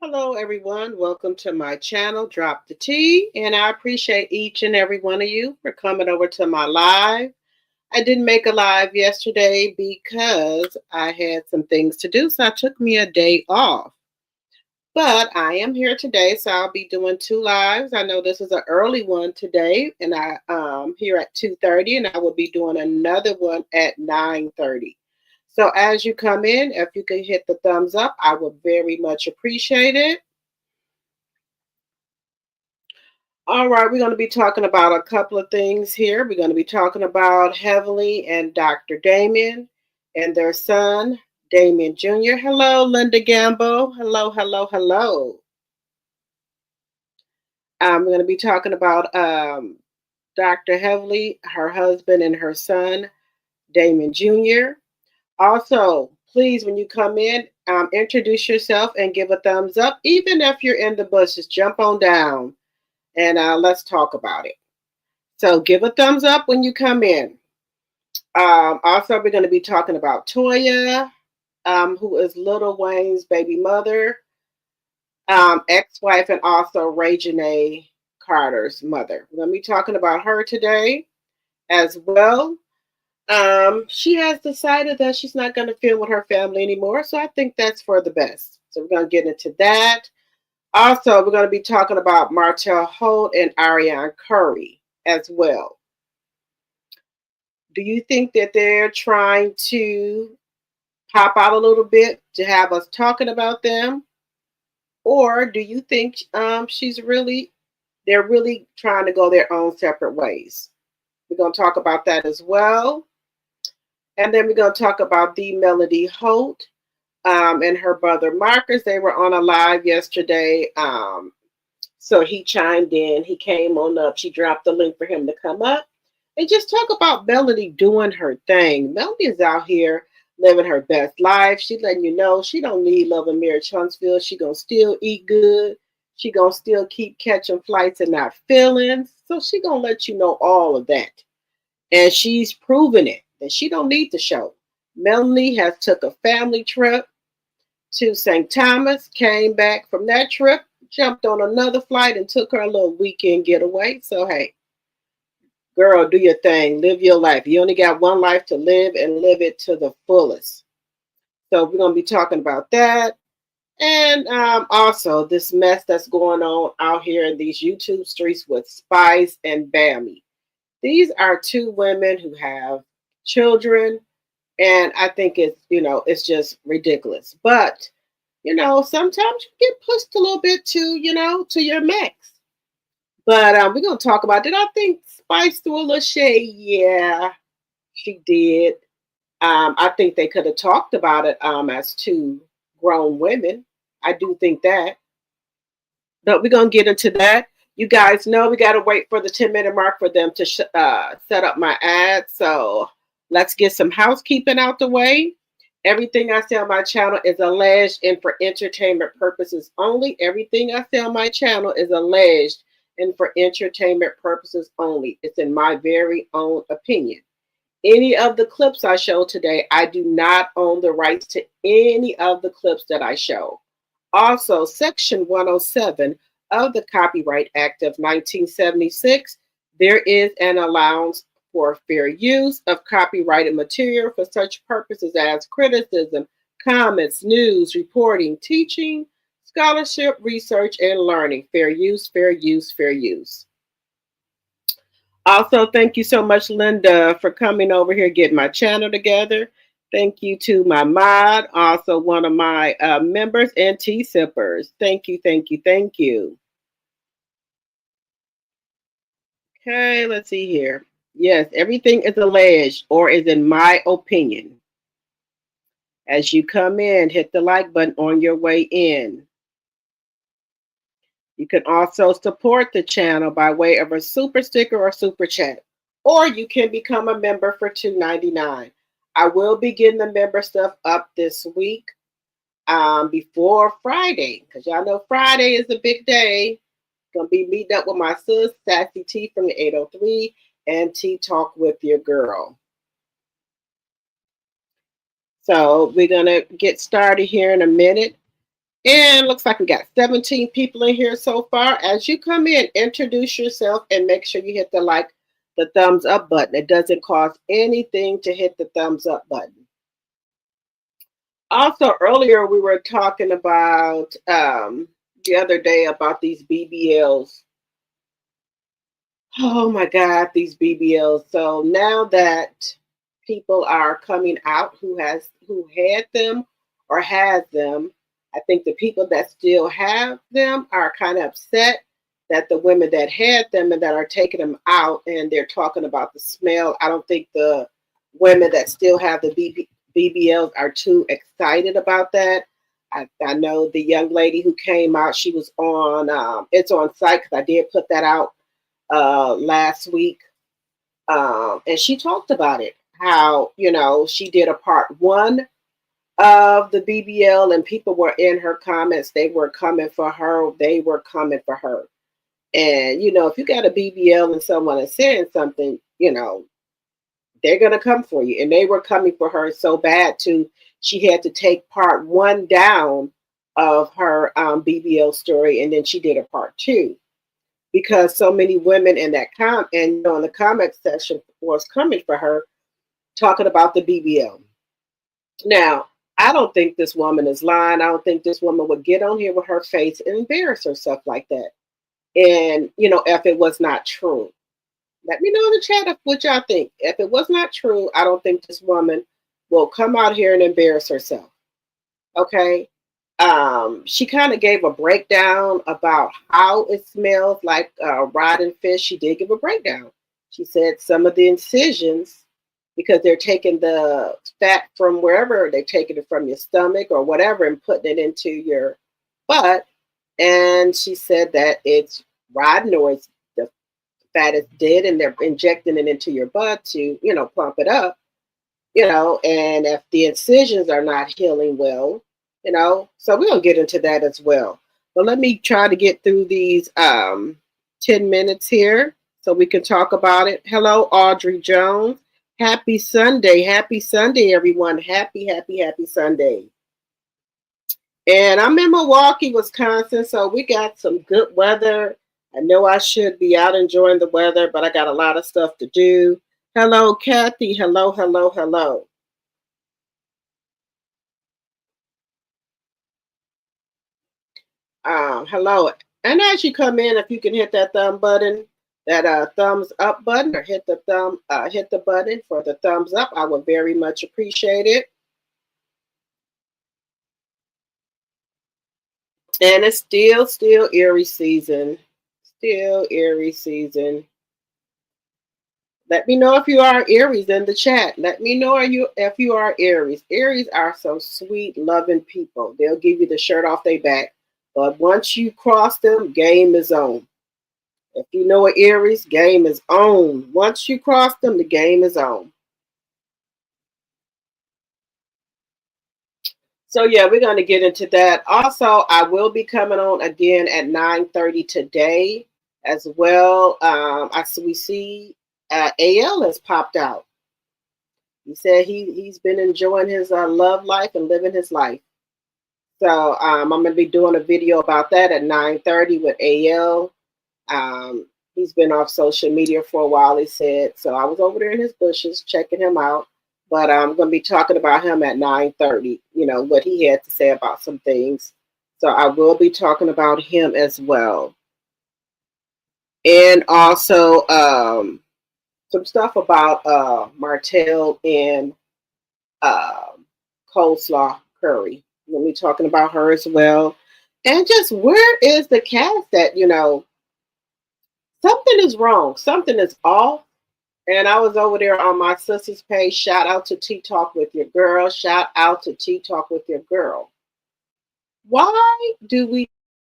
Hello, everyone. Welcome to my channel, Drop the Tea. And I appreciate each and every one of you for coming over to my live. I didn't make a live yesterday because I had some things to do, so I took me a day off. But I am here today, so I'll be doing two lives. I know this is an early one today, and I here at 2:30, and I will be doing another one at 9:30. So as you come in, if you could hit the thumbs up, I would very much appreciate it. All right, we're going to be talking about a couple of things here. We're going to be talking about Heavenly and Dr. Damien and their son, Damien Jr. Hello, Linda Gamble. Hello, hello, hello. We're going to be talking about Dr. Heavenly, her husband, and her son, Damien Jr. Also, please, when you come in, introduce yourself and give a thumbs up. Even if you're in the bushes, jump on down and let's talk about it. So give a thumbs up when you come in. Also, we're going to be talking about Toya, who is Little Wayne's baby mother, ex-wife, and also Ray Janae Carter's mother. We're going to be talking about her today as well. She has decided that she's not going to film with her family anymore, so I think that's for the best. So we're going to get into that. Also, we're going to be talking about Martell Holt and Ariane Curry as well. Do you think that they're trying to pop out a little bit to have us talking about them? Or do you think they're really trying to go their own separate ways? We're going to talk about that as well. And then we're going to talk about the Melody Holt and her brother Marcus. They were on a live yesterday. So he chimed in. He came on up. She dropped the link for him to come up. And just talk about Melody doing her thing. Melody is out here living her best life. She letting you know she don't need love and marriage Huntsville. She gonna still eat good. She gonna still keep catching flights and not feelings. So she gonna let you know all of that. And she's proven it that she don't need the show. Melanie has took a family trip to St. Thomas, came back from that trip, jumped on another flight and took her a little weekend getaway. So hey, girl, do your thing. Live your life. You only got one life to live and live it to the fullest. So we're going to be talking about that. And also this mess that's going on out here in these YouTube streets with Spice and Bammy. These are two women who have children. And I think it's just ridiculous. But, sometimes you get pushed a little bit to your max. But we're going to talk about, did I think Spice threw a little shade? Yeah, she did. I think they could have talked about it as two grown women. I do think that. But we're going to get into that. You guys know we got to wait for the 10-minute mark for them to set up my ad. So let's get some housekeeping out the way. Everything I say on my channel is alleged and for entertainment purposes only. Everything I say on my channel is alleged and for entertainment purposes only. It's in my very own opinion. Any of the clips I show today, I do not own the rights to any of the clips that I show. Also, Section 107 of the Copyright Act of 1976, there is an allowance for fair use of copyrighted material for such purposes as criticism, comments, news, reporting, teaching, scholarship, research, and learning. Fair use, fair use, fair use. Also, thank you so much, Linda, for coming over here, getting my channel together. Thank you to my mod, also one of my members, and tea sippers. Thank you, thank you, thank you. Okay, let's see here. Yes, everything is alleged or is in my opinion. As you come in, hit the like button on your way in. You can also support the channel by way of a super sticker or super chat. Or you can become a member for $2.99. I will be getting the member stuff up this week before Friday. Because y'all know Friday is a big day. Gonna be meeting up with my sis, Sassy T from the 803, and Tea Talk with your girl. So we're gonna get started here in a minute. And looks like we got 17 people in here so far. As you come in, introduce yourself and make sure you hit the thumbs up button. It doesn't cost anything to hit the thumbs up button. Also, earlier we were talking about the other day about these BBLs. Oh my God, these BBLs. So now that people are coming out who had them or has them, I think the people that still have them are kind of upset that the women that had them and that are taking them out and they're talking about the smell. I don't think the women that still have the BBLs are too excited about that. I know the young lady who came out, she was on, it's on site because I did put that out last week. And she talked about it, how, she did a part 1 of the BBL and people were in her comments. They were coming for her. They were coming for her. And, if you got a BBL and someone is saying something, they're going to come for you. And they were coming for her so bad, too. She had to take part 1 down of her BBL story. And then she did a part 2 because so many women in that in the comment section was coming for her, talking about the BBL. Now, I don't think this woman is lying. I don't think this woman would get on here with her face and embarrass herself like that. And, if it was not true. Let me know in the chat what y'all think. If it was not true, I don't think this woman will come out here and embarrass herself. Okay? She kind of gave a breakdown about how it smells like rotten fish. She did give a breakdown. She said some of the incisions, because they're taking the fat from wherever, they're taking it from your stomach or whatever and putting it into your butt. And she said that it's rotten or it's the fat is dead and they're injecting it into your butt to, plump it up, and if the incisions are not healing well, so we're going to get into that as well. But let me try to get through these 10 minutes here so we can talk about it. Hello, Audrey Jones. Happy Sunday. Happy Sunday, everyone. Happy Sunday. And I'm in Milwaukee, Wisconsin, so we got some good weather. I know I should be out enjoying the weather, but I got a lot of stuff to do. Hello, Kathy. Hello. Hello. And as you come in, if you can hit that thumbs up button, or hit the button for the thumbs up, I would very much appreciate it. And it's still Aries season. Still Aries season. Let me know if you are Aries in the chat. Let me know if you are Aries. Aries are some sweet, loving people. They'll give you the shirt off their back. But once you cross them, game is on. If you know an Aries, game is on. Once you cross them, the game is on. So yeah, we're going to get into that. Also, I will be coming on again at 9:30 today as well. We see AL has popped out. He said he's been enjoying his love life and living his life. So I'm going to be doing a video about that at 9:30 with AL. He's been off social media for a while, he said. So I was over there in his bushes checking him out. But I'm going to be talking about him at 9:30, what he had to say about some things. So I will be talking about him as well. And also some stuff about Martell and Coleslaw Curry. We'll be talking about her as well. And just where is the cast that, something is wrong. Something is off. And I was over there on my sister's page. Shout out to Tea Talk with your girl. Shout out to Tea Talk with your girl. Why do we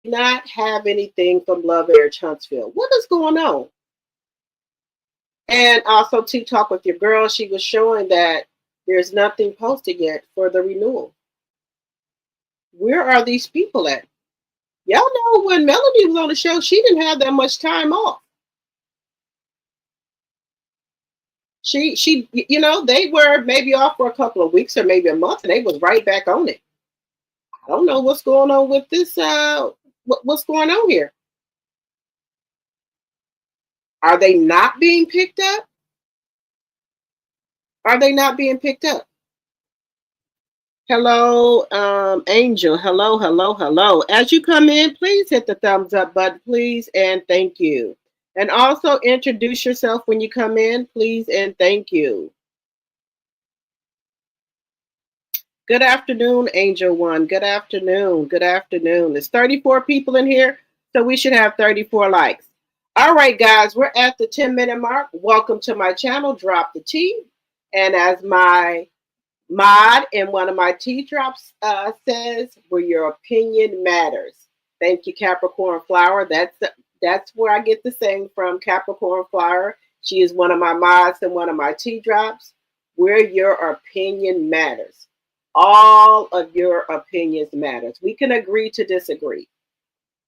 not have anything from Love Marriage Huntsville? What is going on? And also Tea Talk with your girl. She was showing that there's nothing posted yet for the renewal. Where are these people at? Y'all know when Melody was on the show, she didn't have that much time off. She, they were maybe off for a couple of weeks or maybe a month, and they was right back on it. I don't know what's going on with this. What's going on here? Are they not being picked up? Are they not being picked up? Hello, Angel. Hello, hello, hello. As you come in, please hit the thumbs up button, please, and thank you. And also introduce yourself when you come in, please, and thank you. Good afternoon, Angel One. Good afternoon. Good afternoon. There's 34 people in here, so we should have 34 likes. All right, guys, we're at the 10-minute mark. Welcome to my channel, Drop the Tea. And as my mod in one of my tea drops says, where your opinion matters. Thank you, Capricorn Flower. That's where I get the saying from, Capricorn Flower. She is one of my mods in one of my tea drops. Where your opinion matters. All of your opinions matters. We can agree to disagree.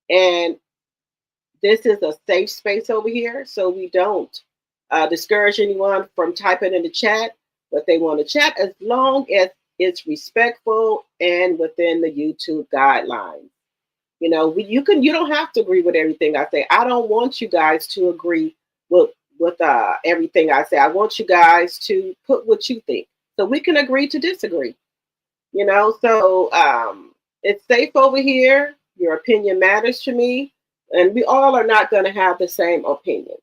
And this is a safe space over here, so we don't discourage anyone from typing in the chat what they want to chat, as long as it's respectful and within the YouTube guidelines. You know, you don't have to agree with everything I say. I don't want you guys to agree with everything I say. I want you guys to put what you think, so we can agree to disagree. You know, so it's safe over here. Your opinion matters to me, and we all are not going to have the same opinion.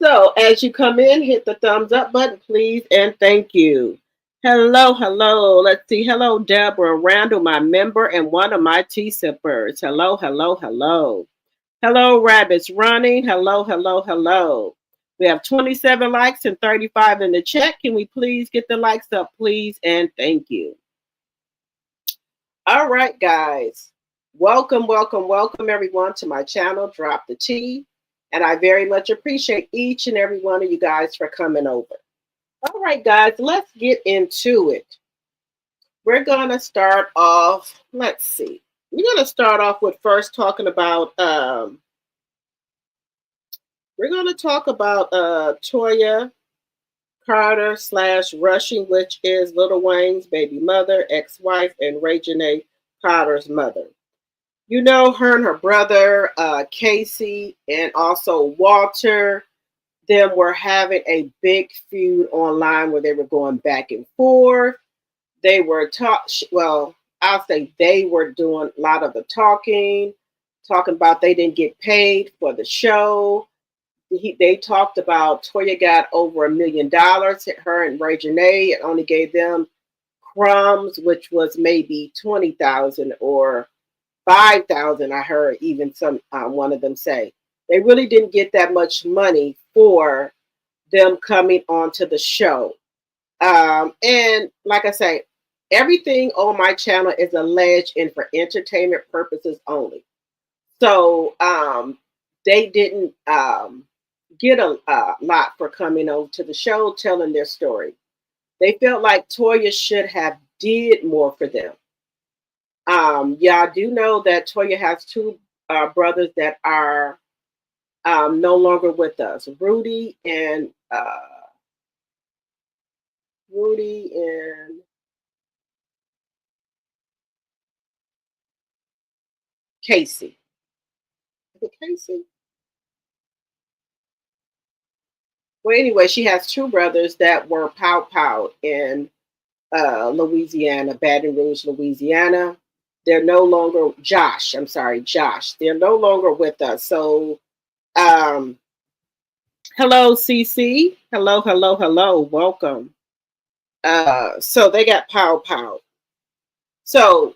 So as you come in, hit the thumbs up button, please, and thank you. Hello, hello. Let's see. Hello, Deborah Randall, my member and one of my tea sippers. Hello, hello, hello. Hello, Rabbits Running. Hello, hello, hello. We have 27 likes and 35 in the chat. Can we please get the likes up, please, and thank you. All right, guys. Welcome, welcome, welcome, everyone, to my channel, Drop the Tea. And I very much appreciate each and every one of you guys for coming over. All right, guys, let's get into it. We're going to start off, let's see. We're going to start off with first talking about, we're going to talk about Toya Carter / Rushing, which is Lil Wayne's baby mother, ex-wife, and Ray Janae Carter's mother. You know, her and her brother, Casey, and also Walter, them were having a big feud online where they were going back and forth. They were I'll say they were doing a lot of the talking about they didn't get paid for the show. They talked about Toya got over $1 million. Her and Ray Janae, it only gave them crumbs, which was maybe 20,000 or 5,000. I heard even some one of them say they really didn't get that much money for them coming onto the show. And like I say, everything on my channel is alleged and for entertainment purposes only. So they didn't get a lot for coming on to the show, telling their story. They felt like Toya should have did more for them. Yeah, I do know that Toya has two brothers that are no longer with us, Rudy and Casey. Is it Casey? Well, anyway, she has two brothers that were pow in Louisiana, Baton Rouge, Louisiana. They're no longer Josh. They're no longer with us. So, hello, CC. Hello, hello, hello. Welcome. So they got pow. So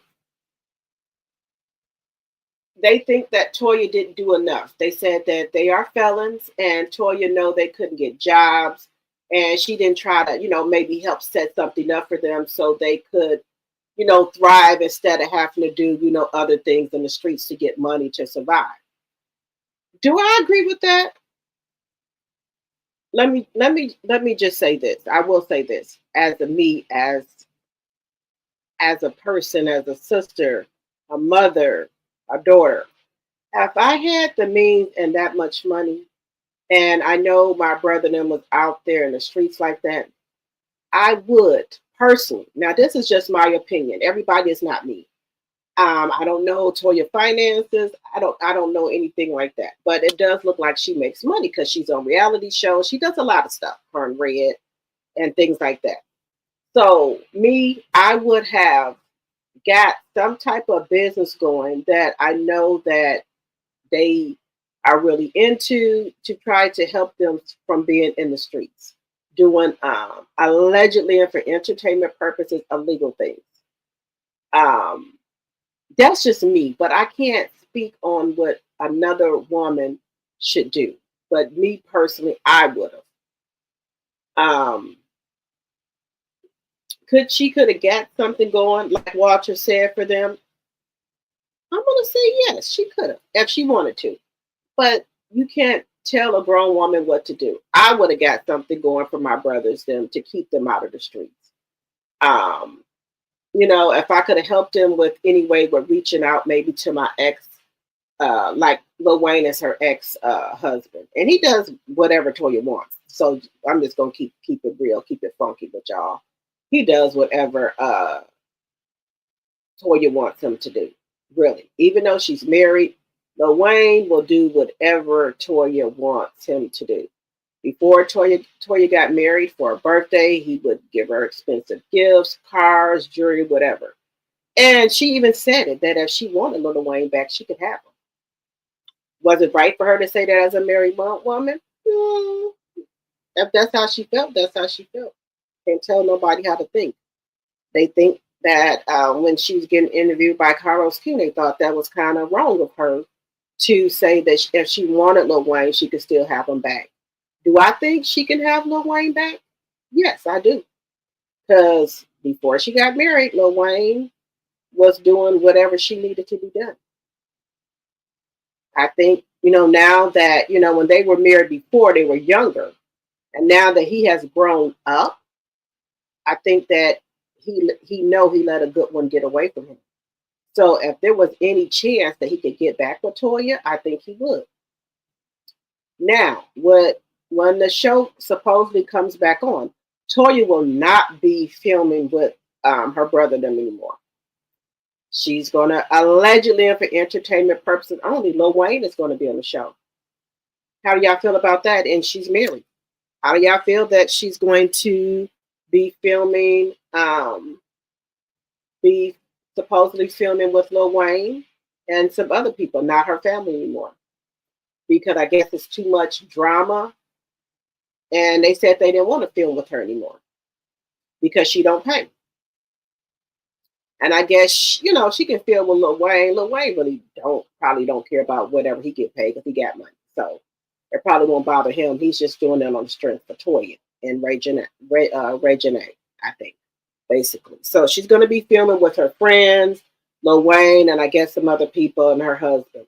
they think that Toya didn't do enough. They said that they are felons, and Toya know they couldn't get jobs, and she didn't try to, maybe help set something up for them so they could, thrive instead of having to do, other things in the streets to get money to survive. Do I agree with that? Let me just say this. I will say this as a person, as a sister, a mother, a daughter. If I had the means and that much money, and I know my brother and them was out there in the streets like that, I would personally. Now, this is just my opinion. Everybody is not me. I don't know Toya finances. I don't know anything like that. But it does look like she makes money because she's on reality shows. She does a lot of stuff, her and Red and things like that. So me, I would have got some type of business going that I know that they are really into to try to help them from being in the streets, doing allegedly and for entertainment purposes illegal things. Um, that's just me, but I can't speak on what another woman should do. But me personally, I would have. Um, could have got something going, like Walter said for them? I'm gonna say yes, she could have if she wanted to. But you can't tell a grown woman what to do. I would have got something going for my brothers them to keep them out of the streets. Um, if I could have helped them with any way with reaching out maybe to my ex, like Lil Wayne is her ex husband, and he does whatever Toya wants. So I'm just gonna keep it real, keep it funky with y'all. He does whatever Toya wants him to do. Really, even though she's married, Lil Wayne will do whatever Toya wants him to do. Before Toya got married for her birthday, he would give her expensive gifts, cars, jewelry, whatever. And she even said it that if she wanted Lil Wayne back, she could have him. Was it right for her to say that as a married woman? If that's how she felt, that's how she felt. Can't tell nobody how to think. They think that when she was getting interviewed by Carlos Q, they thought that was kind of wrong of her to say that if she wanted Lil Wayne, she could still have him back. Do I think she can have Lil Wayne back? Yes, I do. Because before she got married, Lil Wayne was doing whatever she needed to be done. I think, now that, when they were married before, they were younger. And now that he has grown up, I think that he let a good one get away from him. So if there was any chance that he could get back with Toya, I think he would. Now, when the show supposedly comes back on, Toya will not be filming with her brother them anymore. She's gonna allegedly, and for entertainment purposes only, Lil Wayne is going to be on the show. How do y'all feel about that? And she's married. How do y'all feel that she's going to be filming, be supposedly filming with Lil Wayne and some other people, not her family anymore? Because I guess it's too much drama. And they said they didn't want to film with her anymore because she don't pay. And I guess, she can film with Lil Wayne. Lil Wayne really probably don't care about whatever he get paid because he got money. So it probably won't bother him. He's just doing that on the strength for Toya and Ray Janae, I think, basically. So she's going to be filming with her friends, Lil Wayne, and I guess some other people and her husband.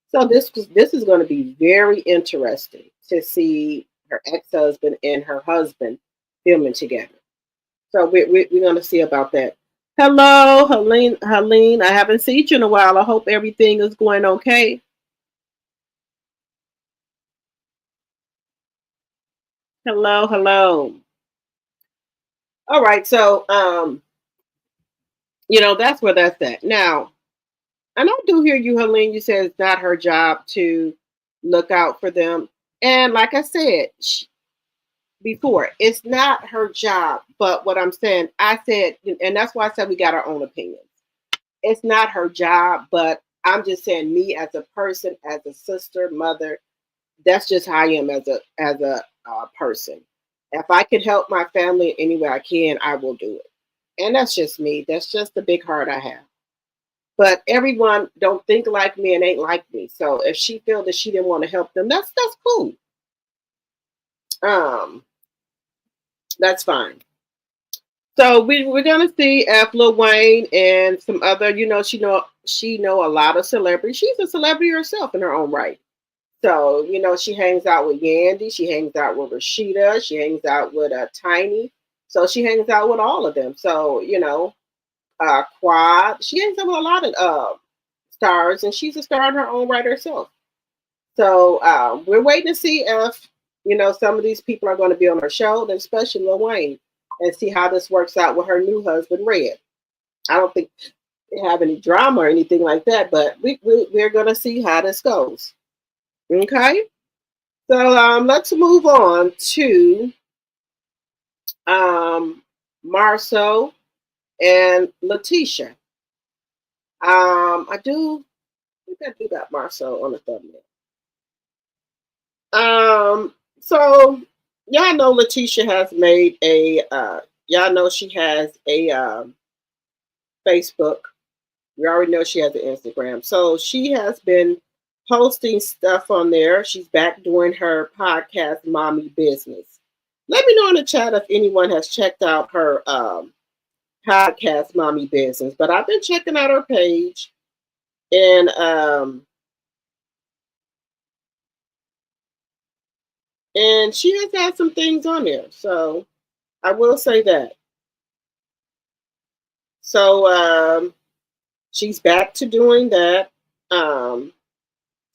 So this is going to be very interesting to see her ex-husband and her husband filming together. So we're going to see about that. Hello, Helene. I haven't seen you in a while. I hope everything is going okay. Hello. All right, so that's where that's at. Now, and I do hear you, Helene. You said it's not her job to look out for them. And like I said before, it's not her job. But what I'm saying, I said, and that's why I said we got our own opinions. It's not her job, but I'm just saying, me as a person, as a sister, mother, that's just how I am as a person. If I can help my family any way I can, I will do it. And that's just me. That's just the big heart I have. But everyone don't think like me and ain't like me. So if she felt that she didn't want to help them, that's cool. Um, that's fine. So we're gonna see if Lil Wayne and some other, she know a lot of celebrities. She's a celebrity herself in her own right. So, she hangs out with Yandy, she hangs out with Rashida, she hangs out with Tiny. So she hangs out with all of them. So, Quad, she hangs out with a lot of stars, and she's a star in her own right herself. So we're waiting to see if, some of these people are going to be on her show, and especially Lil Wayne, and see how this works out with her new husband, Red. I don't think have any drama or anything like that, but we're going to see how this goes. Okay? So let's move on to Marceau and Leticia. I think I do got Marceau on the thumbnail. So y'all know Leticia has made y'all know she has a Facebook. We already know she has an Instagram. So she has been posting stuff on there. She's back doing her podcast, Mommy Business. Let me know in the chat if anyone has checked out her podcast, Mommy Business. But I've been checking out her page, and she has had some things on there. So I will say that. So she's back to doing that.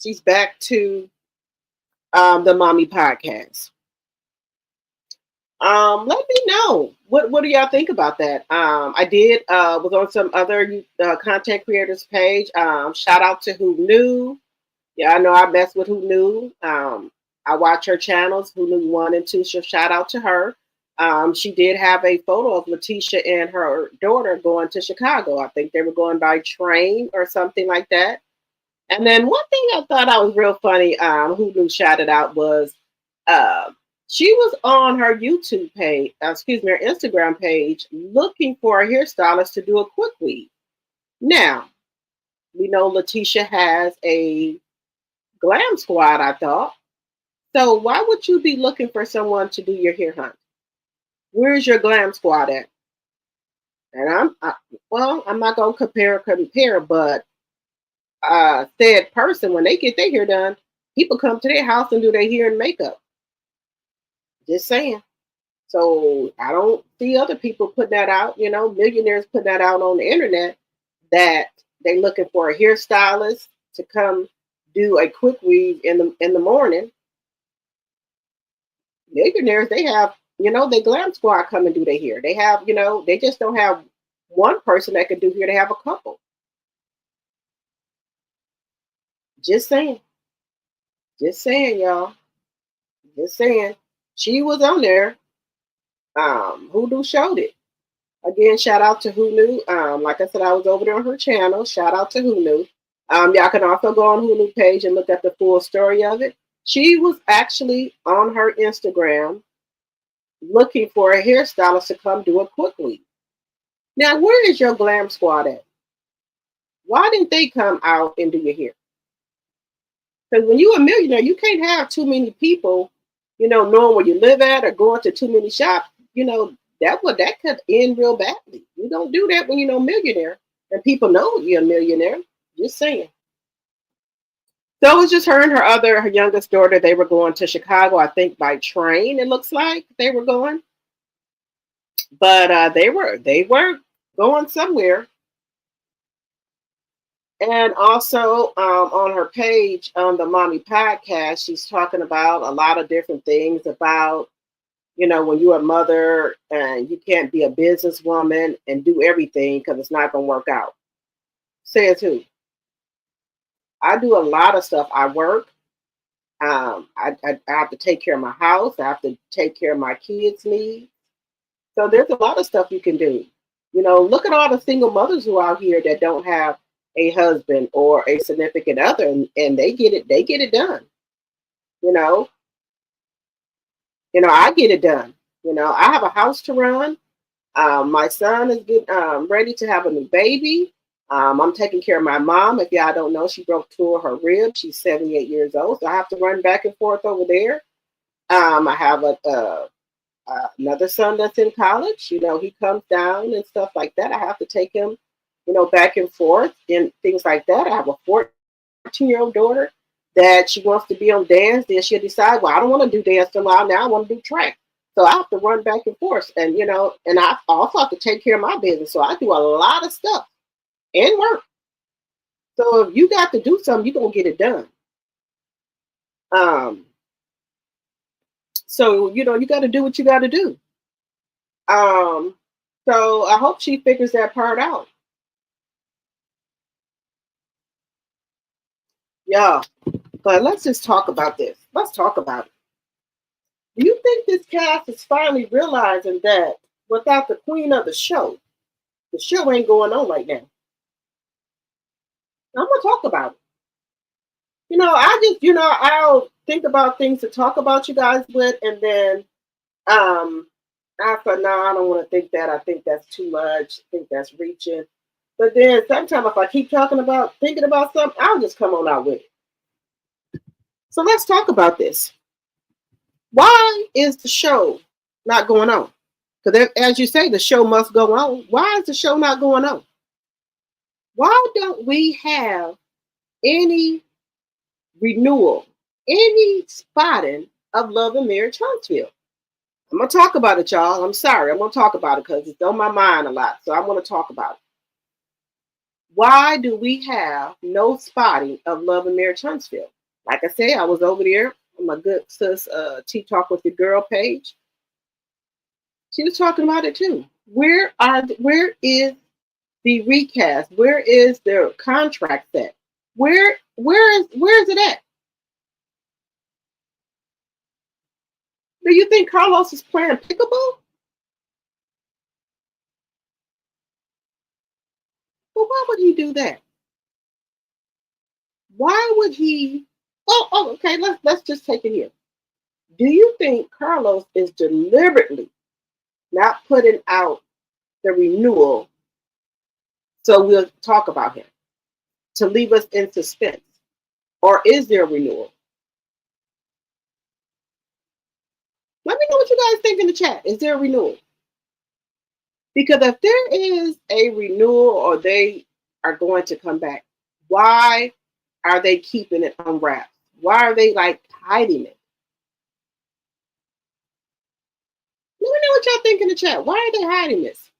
She's back to the Mommy Podcast. Let me know what do y'all think about that. I did was on some other content creators page. Shout out to Who Knew. Yeah, I know I mess with Who Knew. I watch her channels, Who Knew 1 and 2. So shout out to her. She did have a photo of Leticia and her daughter going to Chicago. I think they were going by train or something like that. And then one thing I thought I was real funny, Who Knew shouted out was she was on her YouTube page, excuse me, her Instagram page, looking for a hairstylist to do a quick weave. Now, we know Leticia has a glam squad, I thought. So why would you be looking for someone to do your hair, hunt? Where's your glam squad at? And I'm not gonna compare, but said person, when they get their hair done, people come to their house and do their hair and makeup. Just saying. So I don't see other people putting that out, millionaires putting that out on the internet, that they looking for a hairstylist to come do a quick weave in the morning. Millionaires, they have, they glam squad come and do their hair. They have, they just don't have one person that can do hair. They have a couple. Just saying. Just saying, y'all. Just saying. She was on there. Who Knew showed it. Again, shout out to Who Knew. Like I said, I was over there on her channel. Shout out to Who Knew. Y'all can also go on Who Knew page and look at the full story of it. She was actually on her Instagram looking for a hairstylist to come do a quick weave. Now, where is your glam squad at? Why didn't they come out and do your hair? Because when you're a millionaire, you can't have too many people, knowing where you live at or going to too many shops. That could end real badly. You don't do that when you're a millionaire and people know you're a millionaire. Just saying. So it was just her and her youngest daughter. They were going to Chicago, I think by train. It looks like they were going, but they were going somewhere. And also on her page on the Mommy Podcast, she's talking about a lot of different things about, when you're a mother and you can't be a businesswoman and do everything because it's not going to work out. Says who? I do a lot of stuff. I work. I have to take care of my house. I have to take care of my kids' needs. So there's a lot of stuff you can do. Look at all the single mothers who are out here that don't have a husband or a significant other, and they get it done. I get it done. I have a house to run. My son is getting ready to have a new baby. I'm taking care of my mom. If y'all don't know, she broke 2 of her ribs. She's 78 years old, so I have to run back and forth over there. I have another son that's in college. He comes down and stuff like that. I have to take him, back and forth and things like that. I have a 14-year-old daughter that she wants to be on dance. Then she'll decide, well, I don't want to do dance for a while. Now I want to do track. So I have to run back and forth. And, and I also have to take care of my business. So I do a lot of stuff and work. So if you got to do something, you're going to get it done. So, you got to do what you got to do. So I hope she figures that part out. Yeah, but let's just talk about this. Let's talk about it. Do you think this cast is finally realizing that without the queen of the show ain't going on right now? I'm gonna talk about it. I just, I'll think about things to talk about you guys with, and then um, I thought, no, I don't want to think that. I think that's too much. I think that's reaching. But then sometimes if I keep thinking about something, I'll just come on out with it. So let's talk about this. Why is the show not going on? Because as you say, the show must go on. Why is the show not going on? Why don't we have any renewal, any spotting of Love and Marriage Huntsville? I'm gonna talk about it, y'all. I'm sorry. I'm gonna talk about it because it's on my mind a lot. So I'm gonna talk about it. Why do we have no spotting of Love and Marriage Huntsville? Like I say, I was over there on my good sis Tea Talk with the Girl page. She was talking about it too. Where is the recast? Where is their contract set? Where is it at? Do you think Carlos is playing pickable? Well, why would he do that? Why would he? Oh, okay. Let's just take it here. Do you think Carlos is deliberately not putting out the renewal so we'll talk about him to leave us in suspense? Or is there a renewal? Let me know what you guys think in the chat. Is there a renewal? Because if there is a renewal or they are going to come back, why are they keeping it on wraps? Why are they like hiding it? Let me know what y'all think in the chat. Why are they hiding this?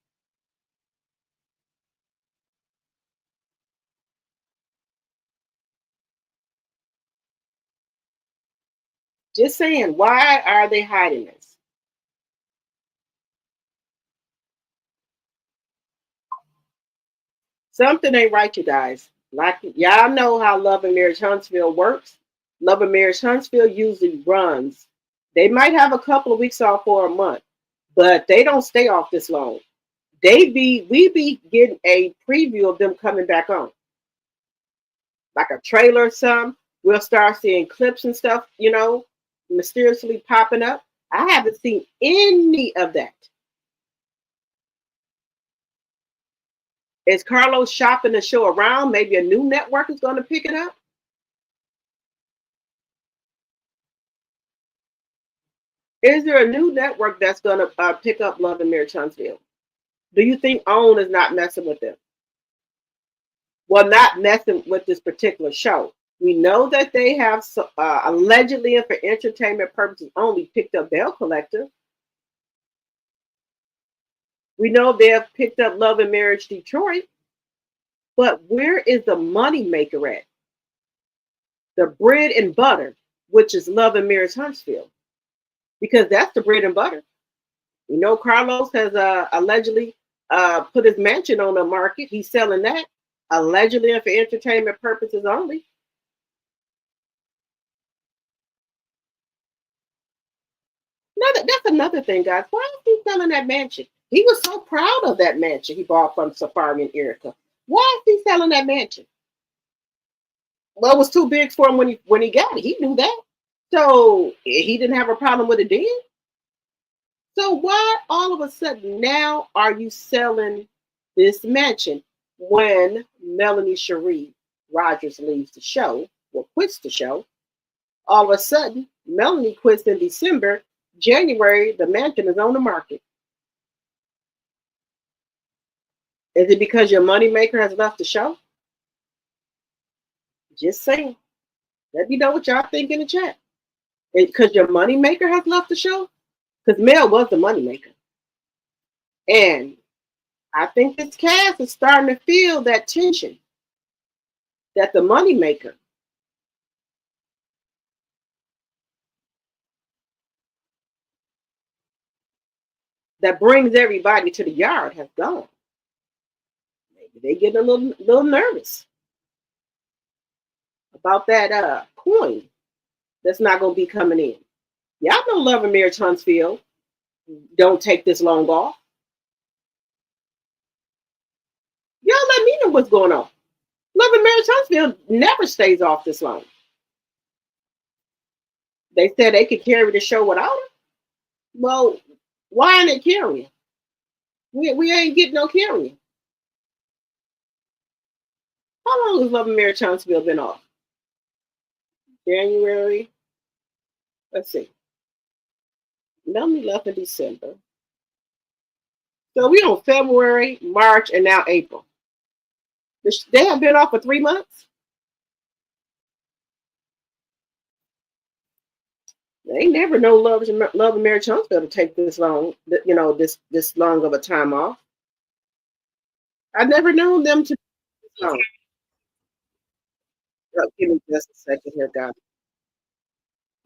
Just saying, why are they hiding this? Something ain't right, you guys. Like y'all know how Love and Marriage Huntsville works. Love and Marriage Huntsville usually runs. They might have a couple of weeks off for a month, but they don't stay off this long. We be getting a preview of them coming back on, like a trailer or some. We'll start seeing clips and stuff, mysteriously popping up. I haven't seen any of that. Is Carlos shopping the show around? Maybe a new network is going to pick it up. Is there a new network that's going to pick up Love and Marriage Huntsville? Do you think OWN is not messing with them? Well, not messing with this particular show. We know that they have allegedly and for entertainment purposes only picked up Bell Collector. We know they have picked up Love and Marriage Detroit. But where is the money maker at? The bread and butter, which is Love and Marriage Huntsville. Because that's the bread and butter. Carlos has allegedly put his mansion on the market. He's selling that allegedly and for entertainment purposes only. That's another thing, guys. Why is he selling that mansion? He was so proud of that mansion he bought from Safari and Erica. Why is he selling that mansion? Well, it was too big for him when he got it. He knew that. So he didn't have a problem with it then. So why all of a sudden now are you selling this mansion when Melanie Cherie Rogers leaves the show or quits the show? All of a sudden, Melanie quits in December. January, the mansion is on the market. Is it because your moneymaker has left the show? Just saying. Let me know what y'all think in the chat. Because your moneymaker has left the show? Because Mel was the moneymaker. And I think this cast is starting to feel that tension that the moneymaker that brings everybody to the yard has gone. Maybe they get a little nervous. about that coin that's not going to be coming in. Y'all know Love and Marriage Huntsville don't take this long off. Y'all let me know what's going on. Love and Marriage Huntsville never stays off this long. They said they could carry the show without her. Well, why aren't they carrying? We ain't getting no carrying. How long has Love and Marriage Huntsville been off? January. Let's see. Melanie left in December. So we on February, March, and now April. They have been off for 3 months. They never know Love and Marriage Huntsville to take this long, this long of a time off. I've never known them to. Oh, give me just a second here, guys.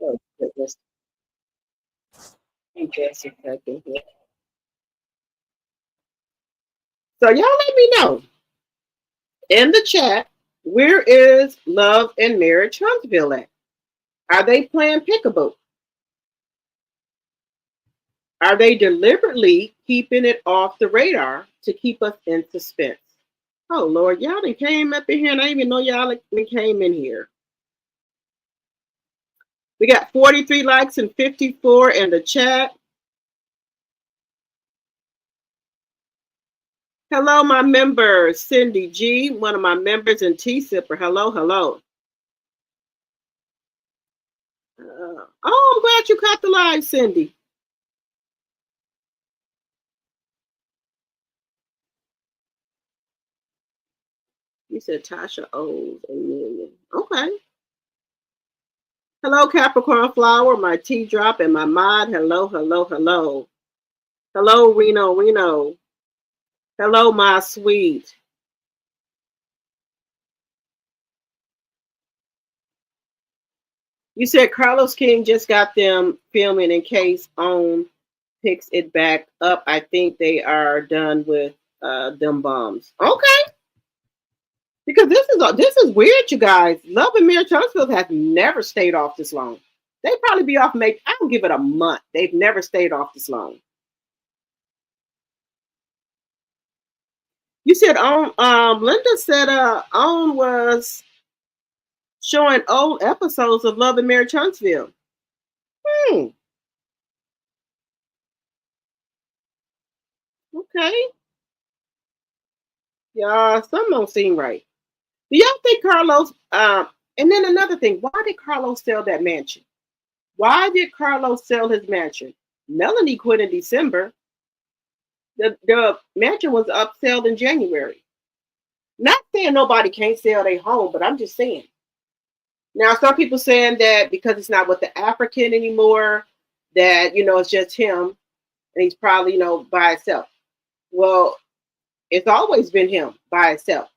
Oh, goodness. Give me just a second here. So y'all let me know in the chat, where is Love and Marriage Huntsville at? Are they playing peekaboo? Are they deliberately keeping it off the radar to keep us in suspense? Oh, Lord, y'all done came up in here and I didn't even know y'all came in here. We got 43 likes and 54 in the chat. Hello, my member, Cindy G, one of my members, and T-Sipper. Hello, hello. Oh, I'm glad you caught the live, Cindy. You said Tasha owes $1 million. Okay. Hello, Capricorn Flower, my tea drop, and my mod. Hello, hello, hello. Hello, Reno. Hello, my sweet. You said Carlos King just got them filming in case OWN picks it back up. I think they are done with them bombs. Okay. Because this is weird, you guys. Love and Marriage Huntsville has never stayed off this long. They'd probably be off maybe, I don't give it a month. They've never stayed off this long. You said Linda said OWN was showing old episodes of Love and Marriage Huntsville. Okay. Yeah, something don't seem right. Do y'all think Carlos, and then another thing, why did Carlos sell that mansion? Why did Carlos sell his mansion? Melanie quit in December. The mansion was up sold in January. Not saying nobody can't sell their home, but I'm just saying. Now, some people saying that because it's not with the African anymore, that, it's just him and he's probably, by himself. Well, it's always been him by himself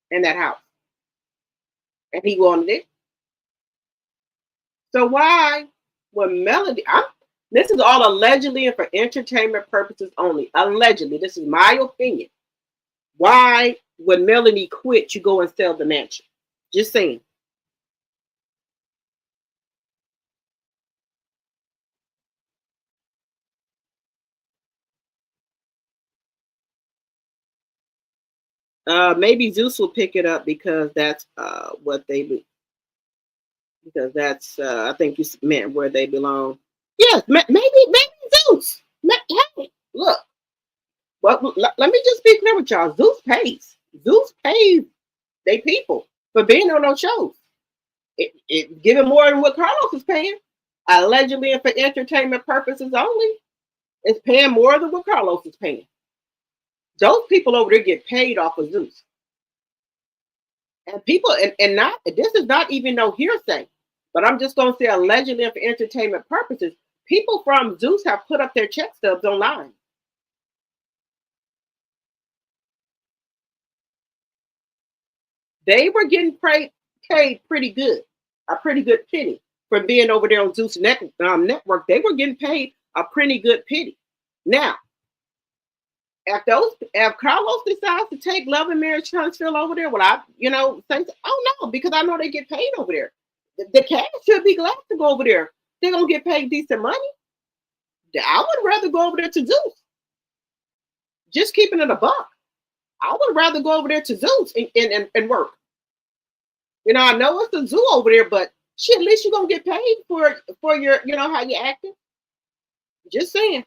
in that house. And he wanted it. So why when Melody, this is all allegedly and for entertainment purposes only. Allegedly, this is my opinion. Why when Melanie quit, you go and sell the mansion? Just saying. Maybe Zeus will pick it up because that's what they do. Because that's I think you meant where they belong. Yes, maybe Zeus. Hey, look. Well, let me just be clear with y'all. Zeus pays. Zeus pays they people for being on those shows. It giving more than what Carlos is paying. Allegedly and for entertainment purposes only. It's paying more than what Carlos is paying. Those people over there get paid off of Zeus. And people, and not, this is not even no hearsay, but I'm just going to say allegedly and for entertainment purposes, people from Zeus have put up their check stubs online. They were getting paid pretty good, a pretty good penny for being over there on Zeus network. They were getting paid a pretty good penny. Now, if Carlos decides to take Love and Marriage Huntsville over there, well, I say, oh no, because I know they get paid over there. The cast should be glad to go over there. They're gonna get paid decent money. I would rather go over there to Zeus. Just keeping it a buck. I would rather go over there to Zeus and work. I know it's a zoo over there, but shit, at least you're gonna get paid for your, how you acting. Just saying.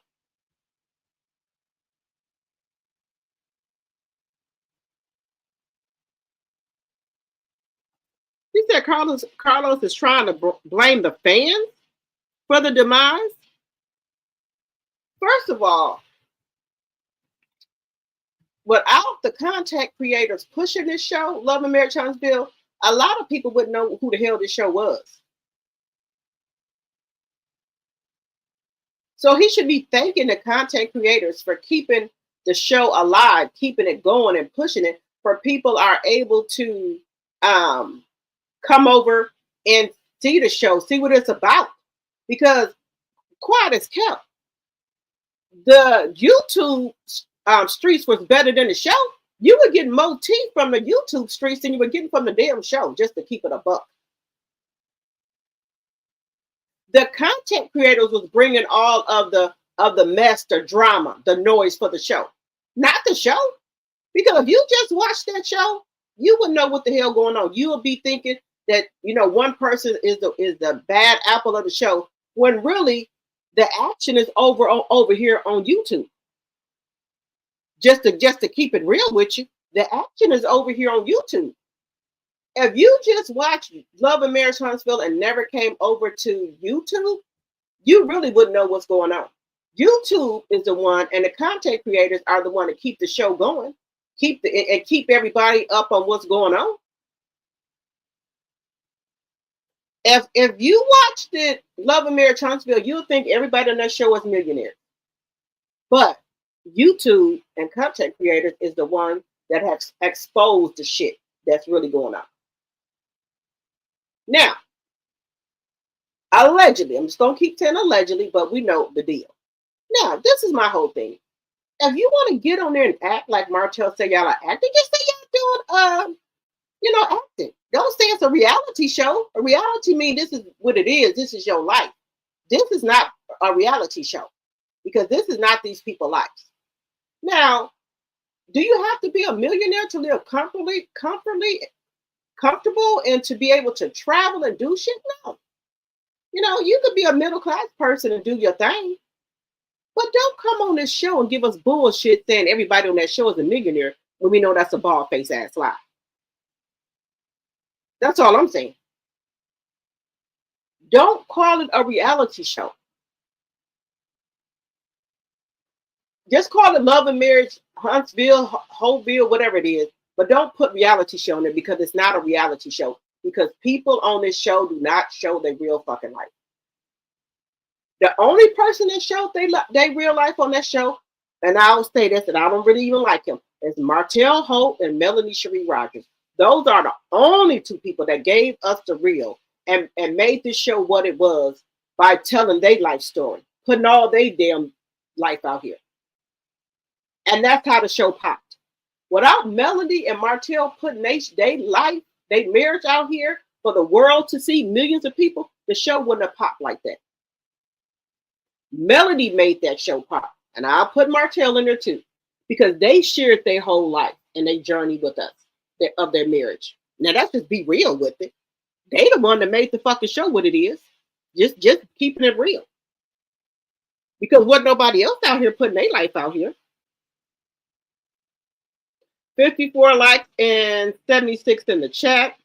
He said Carlos is trying to blame the fans for the demise. First of all, without the content creators pushing this show, Love and Marriage Huntsville, a lot of people wouldn't know who the hell this show was. So he should be thanking the content creators for keeping the show alive, keeping it going and pushing it, for people are able to come over and see the show, see what it's about. Because quiet as kept, the YouTube streets was better than the show. You were getting more tea from the YouTube streets than you were getting from the damn show, just to keep it a buck. The content creators was bringing all of the mess, the drama, the noise for the show, not the show. Because if you just watch that show, you wouldn't know what the hell going on. You would be thinking that one person is the bad apple of the show, when really the action is over here on YouTube. Just to keep it real with you, the action is over here on YouTube. If you just watch Love and Marriage Huntsville and never came over to YouTube, you really wouldn't know what's going on. YouTube is the one, and the content creators are the one to keep the show going, keep everybody up on what's going on. If you watched it, Love and Marriage Huntsville, you'll think everybody on that show is millionaires. But YouTube and content creators is the one that has exposed the shit that's really going on. Now, allegedly, I'm just going to keep saying allegedly, but we know the deal. Now, this is my whole thing. If you want to get on there and act like Martell said y'all are acting, just say y'all doing, acting. Don't say it's a reality show. A reality means this is what it is. This is your life. This is not a reality show, because this is not these people's lives. Now, do you have to be a millionaire to live comfortable and to be able to travel and do shit? No. You could be a middle-class person and do your thing. But don't come on this show and give us bullshit saying everybody on that show is a millionaire when we know that's a bald-faced ass lie. That's all I'm saying. Don't call it a reality show. Just call it Love and Marriage Huntsville, Holtville, whatever it is. But don't put reality show in it, because it's not a reality show. Because people on this show do not show their real fucking life. The only person that showed they real life on that show, and I'll say this, and I don't really even like him, is Martell Holt and Melanie Cherie Rogers. Those are the only two people that gave us the real and made this show what it was by telling their life story, putting all their damn life out here. And that's how the show popped. Without Melanie and Martell putting their life, their marriage out here for the world to see, millions of people, the show wouldn't have popped like that. Melanie made that show pop. And I'll put Martell in there too, because they shared their whole life and their journey with us of their marriage. Now that's just be real with it. They the one that made the fucking show what it is. Just keeping it real. Because what nobody else out here putting their life out here. 54 likes and 76 in the chat.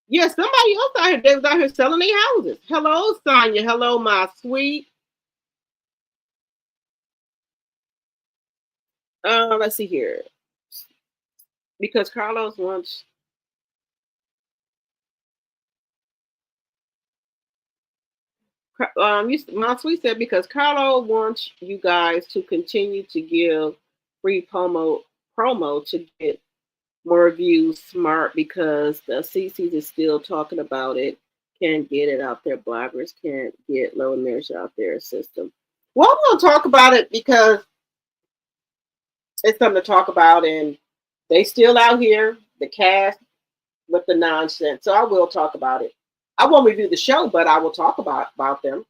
Yeah, somebody else out here, they was out here selling their houses. Hello, Sonia. Hello, my sweet. Let's see here. Because Carlos wants... my sweet said, because Carlo wants you guys to continue to give free promo to get more views. Smart, because the CC's is still talking about it. Can't get it out there. Bloggers can't get low emission out there system. Well, I'm going to talk about it because it's something to talk about, and they still out here, the cast with the nonsense. So I will talk about it. I won't review the show, but I will talk about them.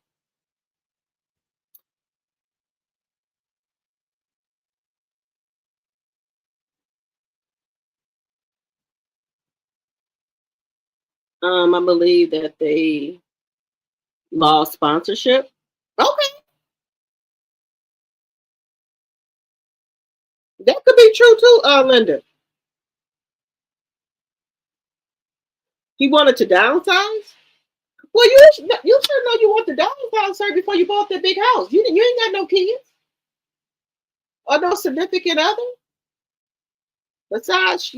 I believe that they lost sponsorship. Okay, that could be true too, Linda. He wanted to downsize. Well, you should know you want to downsize, sir, before you bought that big house. You ain't got no kids or no significant other. Besides,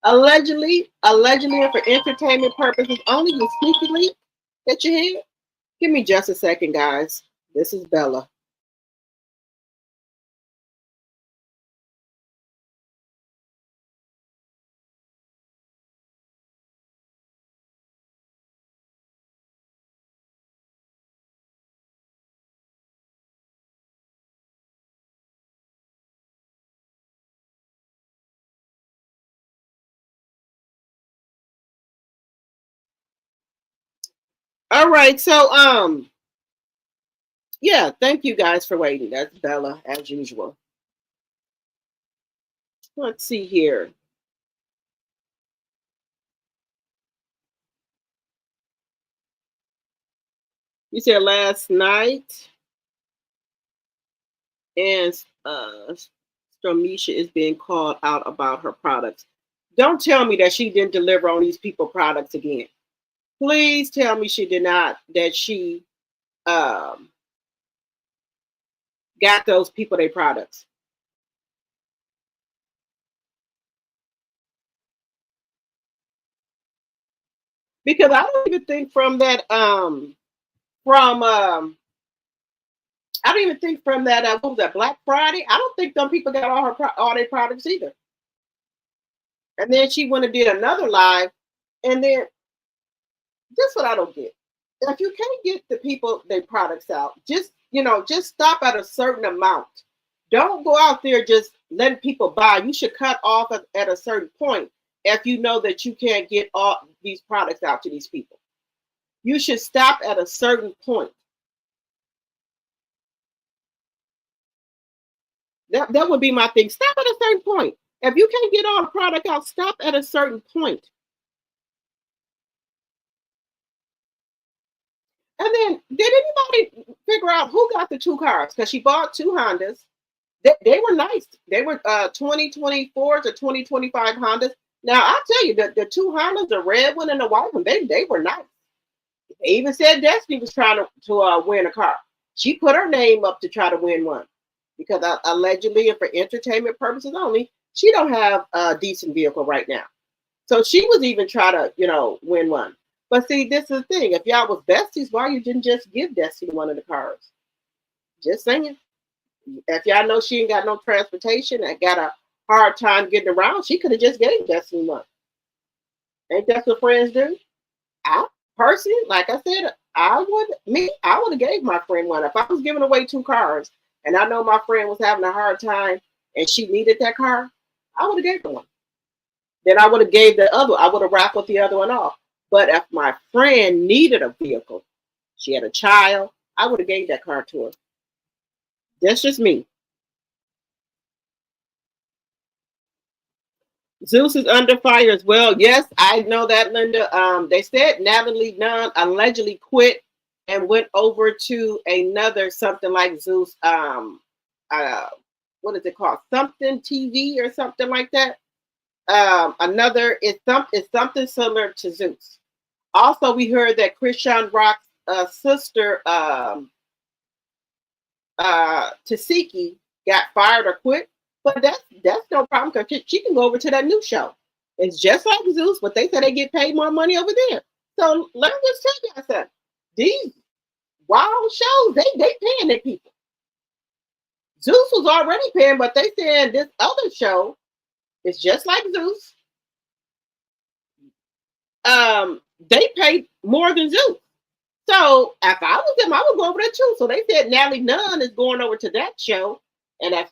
allegedly, and for entertainment purposes only, you sneaky leak that you had. Give me just a second, guys. This is Bella. All right, so yeah, thank you guys for waiting. That's Bella as usual. Let's see here. You said last night, and Stromisha is being called out about her products. Don't tell me that she didn't deliver on these people products again. Please tell me she did not, that she um, got those people their products. Because I don't even think from I don't even think from that what was that, Black Friday. I don't think them people got all their products either. And then she went and did another live, and then that's what I don't get. If you can't get the people their products out, just stop at a certain amount. Don't go out there just letting people buy. You should cut off at a certain point if you know that you can't get all these products out to these people. You should stop at a certain point. That would be my thing. Stop at a certain point. If you can't get all the product out, stop at a certain point. And then, did anybody figure out who got the two cars? Because she bought two Hondas. They were nice. They were 2024 to 2025 Hondas. Now, I'll tell you, the two Hondas, the red one and the white one, they were nice. They even said Destiny was trying to win a car. She put her name up to try to win one. Because allegedly, and for entertainment purposes only, she don't have a decent vehicle right now. So she was even trying to, win one. But see, this is the thing. If y'all was besties, why you didn't just give Destiny one of the cars? Just saying. If y'all know she ain't got no transportation and got a hard time getting around, she could have just gave Destiny one. Ain't that what friends do? I personally, like I said, I would have gave my friend one. If I was giving away two cars and I know my friend was having a hard time and she needed that car, I would have gave her one. Then I would have gave the other. I would have raffled the other one off. But if my friend needed a vehicle, she had a child, I would have gave that car to her. That's just me. Zeus is under fire as well. Yes, I know that, Linda. They said Natalie Nunn allegedly quit and went over to another something like Zeus. What is it called? Something TV or something like that. It's something similar to Zeus. Also, we heard that Christian Rock's sister, Tasiki, got fired or quit. But that's no problem because she can go over to that new show. It's just like Zeus, but they say they get paid more money over there. So let me just tell you something. These wild shows, they paying their people. Zeus was already paying, but they saying this other show is just like Zeus. they paid more than Zeus. So if I was them, I would go over there too. So they said Natalie Nunn is going over to that show, and if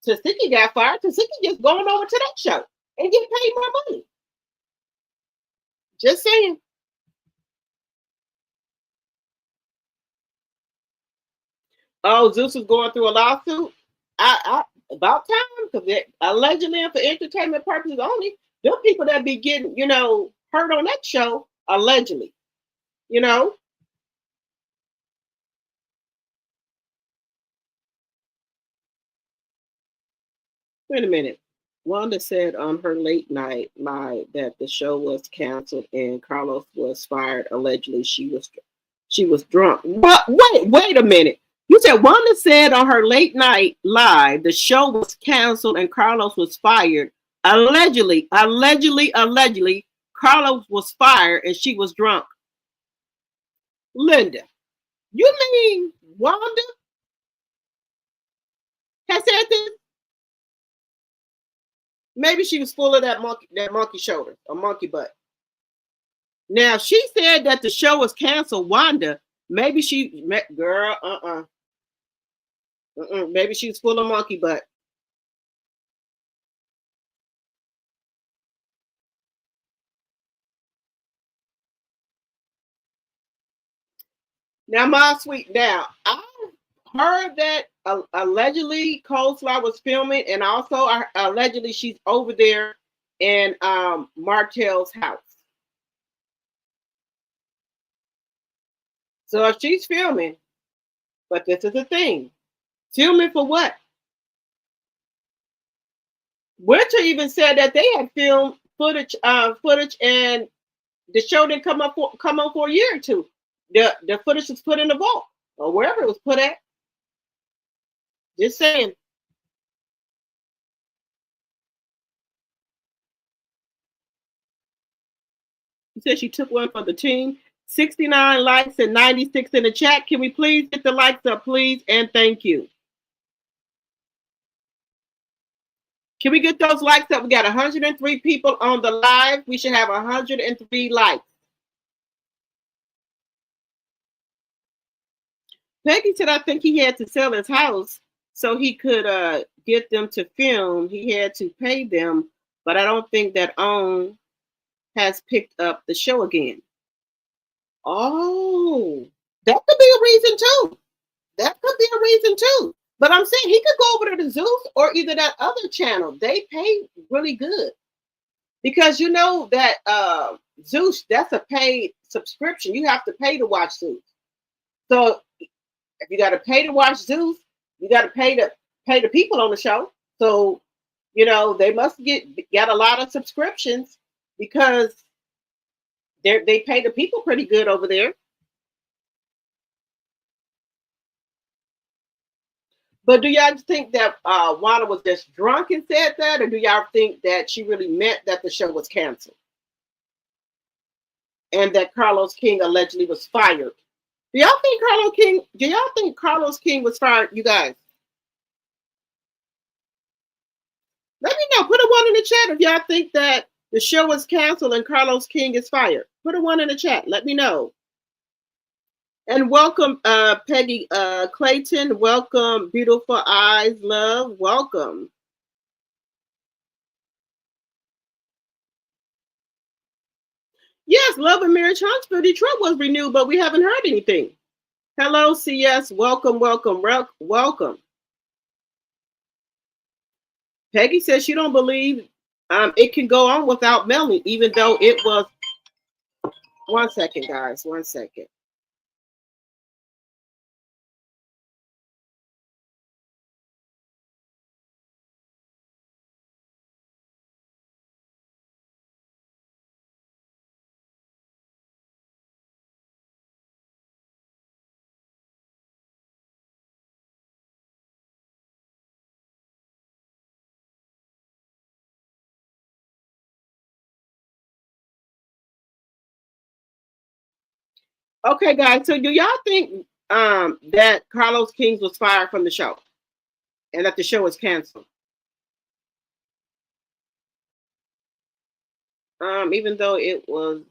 Tasiki got fired, Tasiki just going over to that show and get paid more money. Just saying. Oh, Zeus is going through a lawsuit. About time, because allegedly and for entertainment purposes only, them people that be getting, hurt on that show, allegedly, you know. Wait a minute. Wanda said on her late night live that the show was canceled and Carlos was fired. Allegedly, she was drunk. What? Wait a minute. You said Wanda said on her late night live the show was canceled and Carlos was fired. Allegedly, Carlos was fired and she was drunk. Linda, you mean Wanda has said this? Maybe she was full of that monkey shoulder or monkey butt. Now she said that the show was canceled. Wanda, maybe girl, maybe she was full of monkey butt. Now, my sweet, now I heard that allegedly Coleslaw was filming, and also allegedly she's over there in Martell's house. So if she's filming, but this is the thing, filming for what? Winter even said that they had filmed footage, and the show didn't come on for a year or two. The footage was put in the vault or wherever it was put at. Just saying. She said she took one for the team. 69 likes and 96 in the chat. Can we please get the likes up, please? And thank you. Can we get those likes up? We got 103 people on the live. We should have 103 likes. Peggy said, I think he had to sell his house so he could get them to film. He had to pay them, but I don't think that OWN has picked up the show again. Oh, that could be a reason too. That could be a reason too. But I'm saying he could go over to Zeus or either that other channel. They pay really good. Because you know that Zeus, that's a paid subscription. You have to pay to watch Zeus. So if you got to pay to watch Zeus, you got to pay the people on the show. So, they must got a lot of subscriptions because they pay the people pretty good over there. But do y'all think that Wanda was just drunk and said that, or do y'all think that she really meant that the show was canceled and that Carlos King allegedly was fired? Do y'all think Carlos King was fired, you guys? Let me know. Put a 1 in the chat if y'all think that the show was canceled and Carlos King is fired. Put a 1 in the chat. Let me know. And welcome, Peggy Clayton. Welcome, Beautiful Eyes Love. Welcome. Yes, Love and Marriage Huntsville, Detroit was renewed, but we haven't heard anything. Hello, CS. Welcome. Peggy says she don't believe it can go on without Melanie, even though it was. 1 second, guys. 1 second. Okay, guys. So do y'all think that Carlos King was fired from the show and that the show was canceled? Even though it was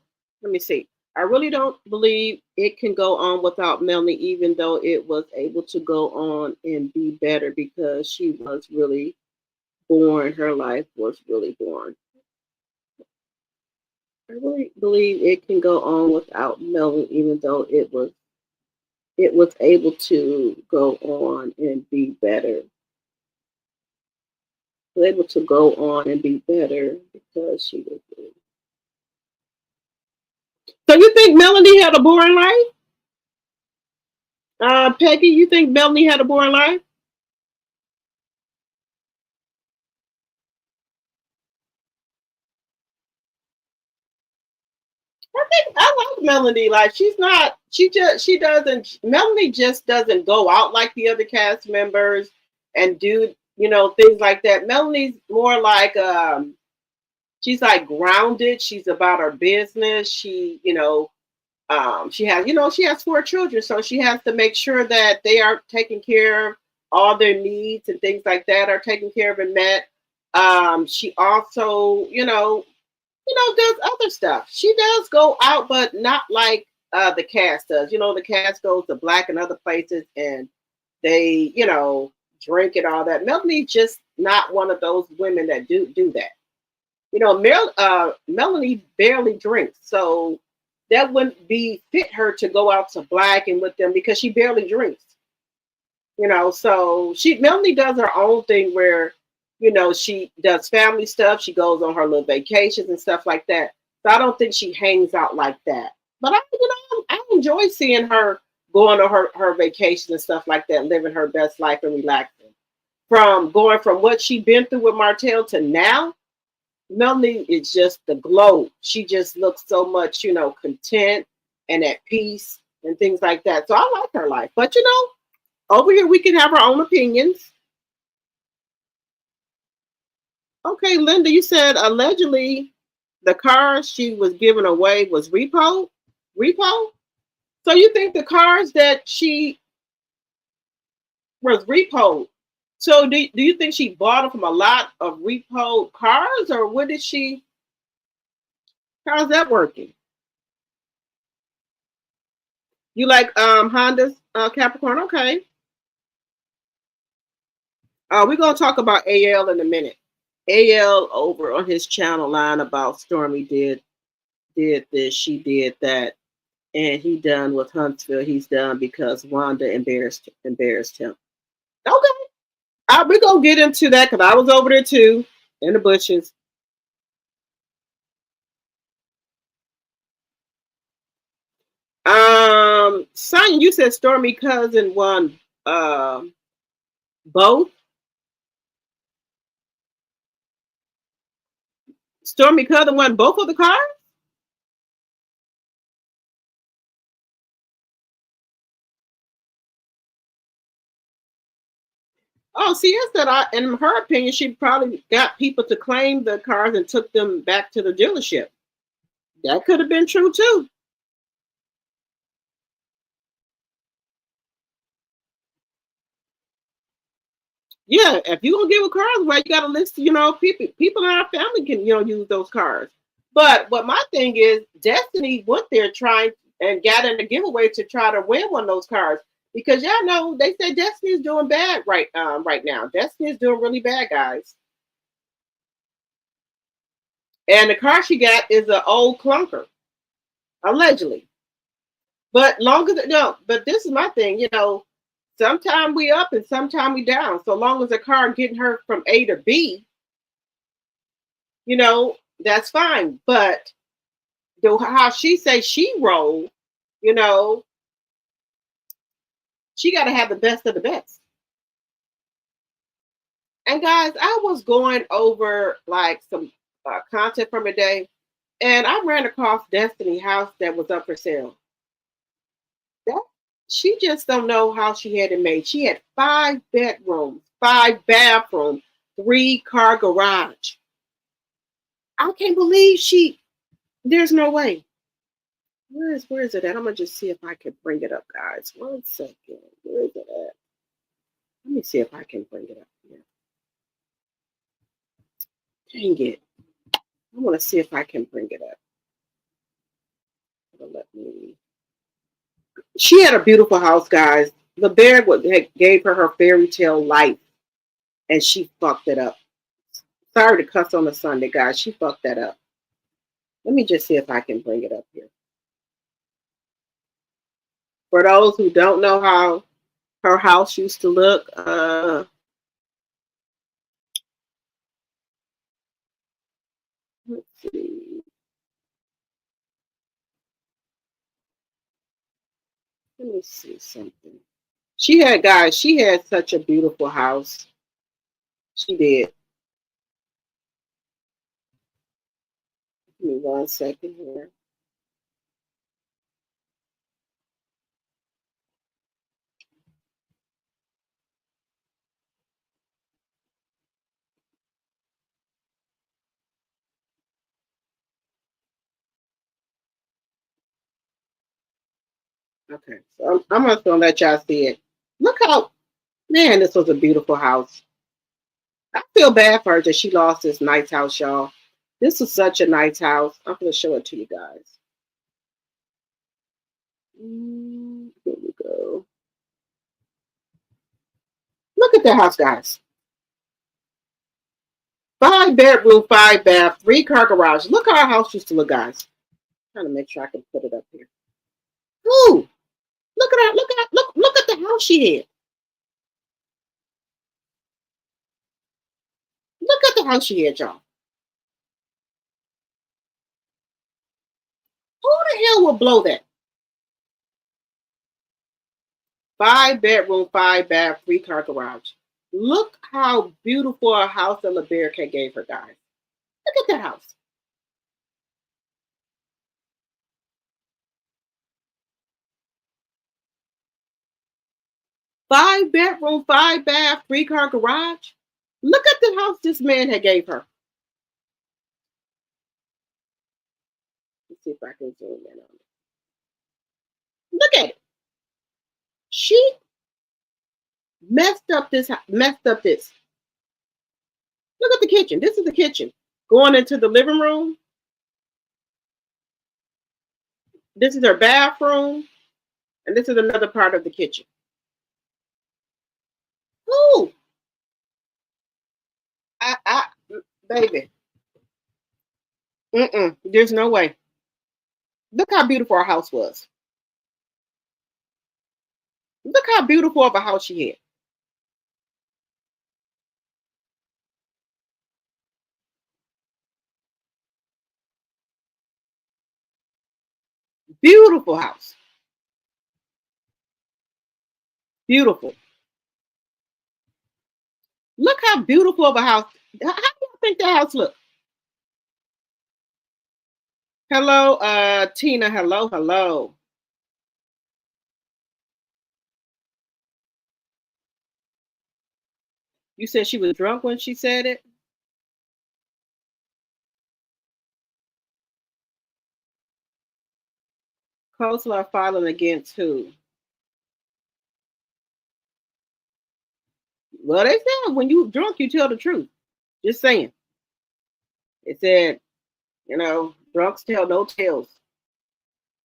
Let me see. I really don't believe it can go on without Melanie, even though it was able to go on and be better because she was really born. Her life was really born. I really believe it can go on without Melanie, even though it was able to go on and be better. Was able to go on and be better because she was. So you think Melanie had a boring life? Peggy, you think Melanie had a boring life? I think I like Melanie. Like she's not. She doesn't. Melanie just doesn't go out like the other cast members and do things like that. Melanie's more like she's like grounded. She's about her business. She has 4 children, so she has to make sure that they are taken care of, all their needs and things like that are taken care of and met. She also, does other stuff. She does go out, but not like the cast does. The cast goes to Black and other places and they, drink and all that. Melanie's just not one of those women that do that. Melanie barely drinks, so that wouldn't be fit her to go out to Black and with them because she barely drinks. So Melanie does her own thing where, she does family stuff. She goes on her little vacations and stuff like that. So I don't think she hangs out like that. But I enjoy seeing her going on her vacations and stuff like that, living her best life and relaxing. From going from what she's been through with Martell to now, Melanie is just the glow. She just looks so much, content and at peace and things like that. So I like her life. But over here we can have our own opinions. Okay, Linda, you said allegedly the cars she was giving away was repo. So you think the cars that she was repoed? So do you think she bought them from a lot of repo cars, or what did she? How's that working? You like Honda's Capricorn? Okay. We're gonna talk about AL in a minute. AL over on his channel line about Stormy did this, she did that, and he done with Huntsville. He's done because Wanda embarrassed him. Okay, we're gonna get into that because I was over there too in the bushes. Sonya, you said Stormy cousin won both. Stormy cousin won both of the cars. Oh, CS said in her opinion, she probably got people to claim the cars and took them back to the dealership. That could have been true too. Yeah, if you're gonna give a car away, you gotta list, people in our family can, use those cars. But what my thing is, Destiny went there trying and got in the giveaway to try to win one of those cars. Because y'all know they say Destiny is doing bad right now. Destiny is doing really bad, guys. And the car she got is an old clunker, allegedly. But longer than no, but this is my thing, sometime we up and sometime we down. So long as the car getting her from A to B, that's fine. But how she say she roll, you know, she got to have the best of the best. And guys, I was going over like some content from a day, and I ran across Destiny house that was up for sale. That she just don't know how she had it made. She had 5 bedrooms, 5 bathrooms, 3-car garage. I can't believe she. There's no way. Where is it at? I'm gonna just see if I can bring it up, guys. 1 second. Where is it at? Let me see if I can bring it up here. Dang it. I want to see if I can bring it up. Let me. She had a beautiful house, guys. The bear gave her her fairy tale life, and she fucked it up. Sorry to cuss on a Sunday, guys. She fucked that up. Let me just see if I can bring it up here. For those who don't know how her house used to look, let's see. Let me see something. She had such a beautiful house. She did. Give me 1 second here. Okay, so I'm just gonna let y'all see it. Look how, man, this was a beautiful house. I feel bad for her that she lost this nice house, y'all. This was such a nice house. I'm gonna show it to you guys. Here we go. Look at the house, guys. 5 bedroom, 5 bath, 3 car garage. Look how our house used to look, guys. I'm trying to make sure I can put it up here. Ooh, look at that! Look at the house she had. Look at the house she had, y'all. Who the hell will blow that? 5 bedroom, 5 bath, 3 car garage. Look how beautiful a house that LeBear gave her, guys. Look at that house. 5 bedroom, 5 bath, 3 car garage. Look at the house this man had gave her. Let's see if I can zoom in on it. Look at it. She messed up this. Messed up this. Look at the kitchen. This is the kitchen. Going into the living room. This is her bathroom, and this is another part of the kitchen. Ooh, I, baby. There's no way. Look how beautiful our house was. Look how beautiful of a house she had. Beautiful house. Beautiful. Look how beautiful of a house. How do you think that house look? Hello, Tina. Hello, hello. You said she was drunk when she said it? Coleslaw filing against who? Well, they said when you drunk, you tell the truth. Just saying. It said, drunks tell no tales.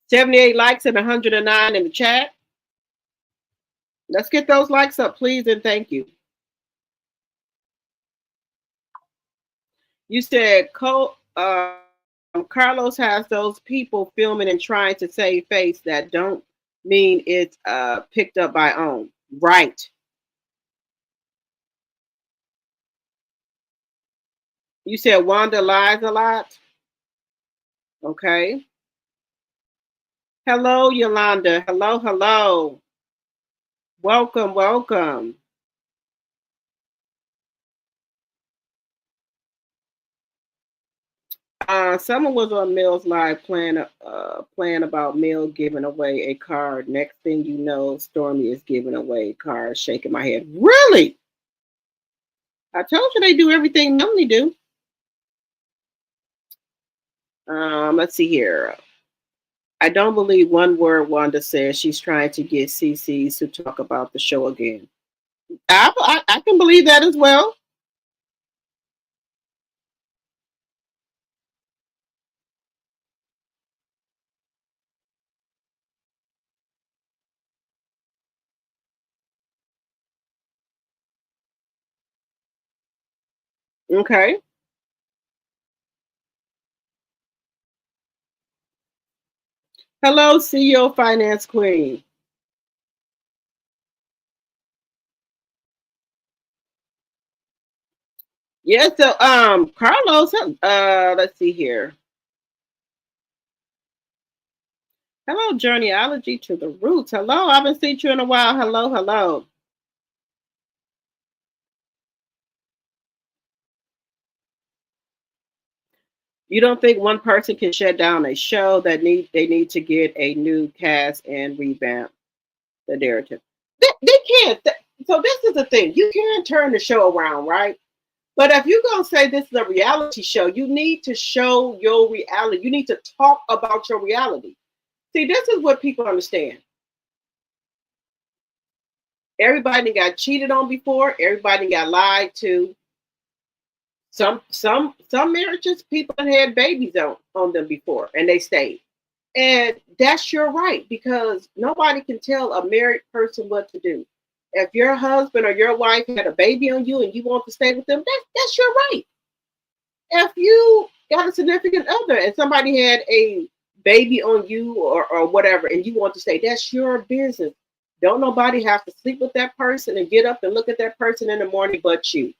78 likes and 109 in the chat. Let's get those likes up, please, and thank you. You said Carlos has those people filming and trying to save face that don't mean it's picked up by OWN. Right. You said Wanda lies a lot. Okay. Hello, Yolanda. Hello, hello. Welcome, welcome. Someone was on Mill's live playing about Mill giving away a card. Next thing you know, Stormy is giving away a card. Shaking my head. Really? I told you they do everything Melanie do. Let's see here. I don't believe one word Wanda says. She's trying to get CCs to talk about the show again. I can believe that as well. Okay. Hello, CEO Finance Queen. Yeah, so Carlos, let's see here. Hello, Journeyology to the Roots. Hello, I haven't seen you in a while. Hello, hello. You don't think one person can shut down a show that they need to get a new cast and revamp the narrative? They can't. So this is the thing. You can turn the show around, right? But if you're gonna say this is a reality show, you need to show your reality. You need to talk about your reality. See, this is what people understand. Everybody got cheated on before. Everybody got lied to. Some marriages people had babies on them before and they stayed. And that's your right because nobody can tell a married person what to do. If your husband or your wife had a baby on you and you want to stay with them, that's your right. If you got a significant other and somebody had a baby on you or whatever and you want to stay, that's your business. Don't nobody have to sleep with that person and get up and look at that person in the morning but you.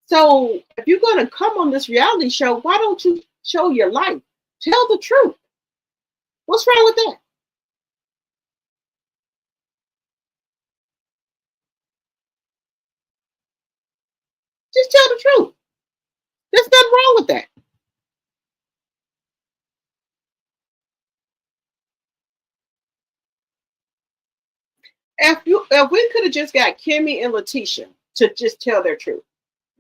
So if you're going to come on this reality show, why don't you show your life? Tell the truth. What's wrong with that? Just tell the truth. There's nothing wrong with that. If we could have just got Kimmy and Leticia to just tell their truth.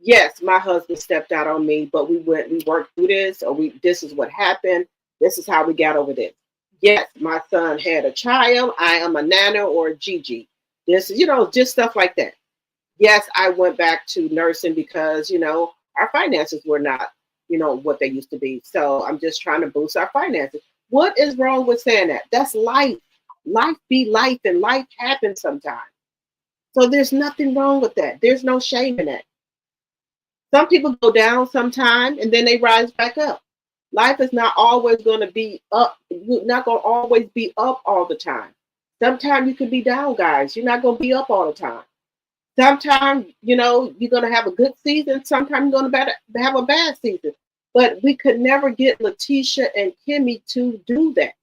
Yes, my husband stepped out on me, but we worked through this, or this is what happened. This is how we got over this. Yes, my son had a child. I am a nana or a Gigi. This, just stuff like that. Yes, I went back to nursing because, our finances were not, what they used to be. So I'm just trying to boost our finances. What is wrong with saying that? That's life. Life be life and life happens sometimes. So there's nothing wrong with that. There's no shame in that. Some people go down sometime and then they rise back up. Life is not always going to be up. You're not going to always be up all the time. Sometimes you can be down, guys. You're not going to be up all the time. Sometimes, you're going to have a good season. Sometimes you're going to have a bad season. But we could never get Leticia and Kimmy to do that.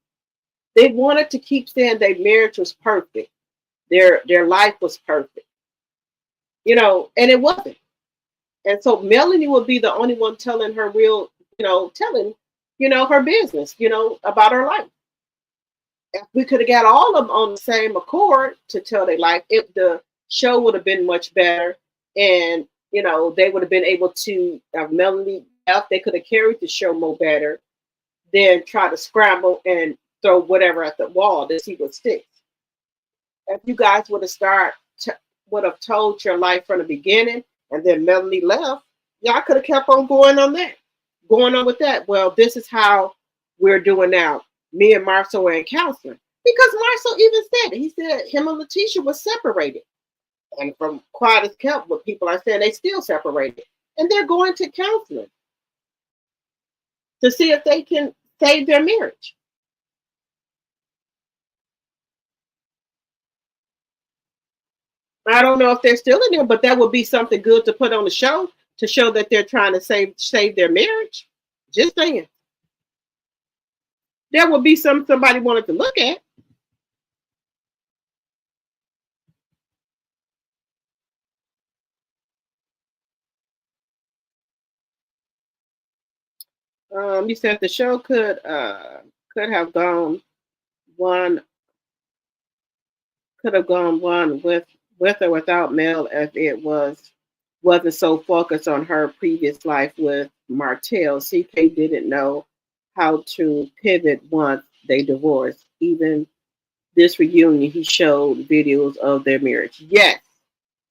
They wanted to keep saying their marriage was perfect. Their life was perfect. And it wasn't. And so Melanie would be the only one telling her real, telling, her business, about her life. If we could have got all of them on the same accord to tell their life, the show would have been much better. And, they would have been able to, if Melanie left, they could have carried the show more better than try to scramble and throw whatever at the wall to see what sticks. If you guys would have told your life from the beginning, and then Melanie left, y'all could have kept on going on with that. Well, this is how we're doing now. Me and Marcel were in counseling because Marcel even said it. He said him and Leticia were separated, and from quiet as kept, what people are saying, they still separated, and they're going to counseling to see if they can save their marriage. I don't know if they're still in there, but that would be something good to put on the show to show that they're trying to save their marriage. Just saying. That would be somebody wanted to look at. You said the show could have gone one with or without Mel if it wasn't so focused on her previous life with Martell. CK didn't know how to pivot once they divorced. Even this reunion, he showed videos of their marriage. Yes,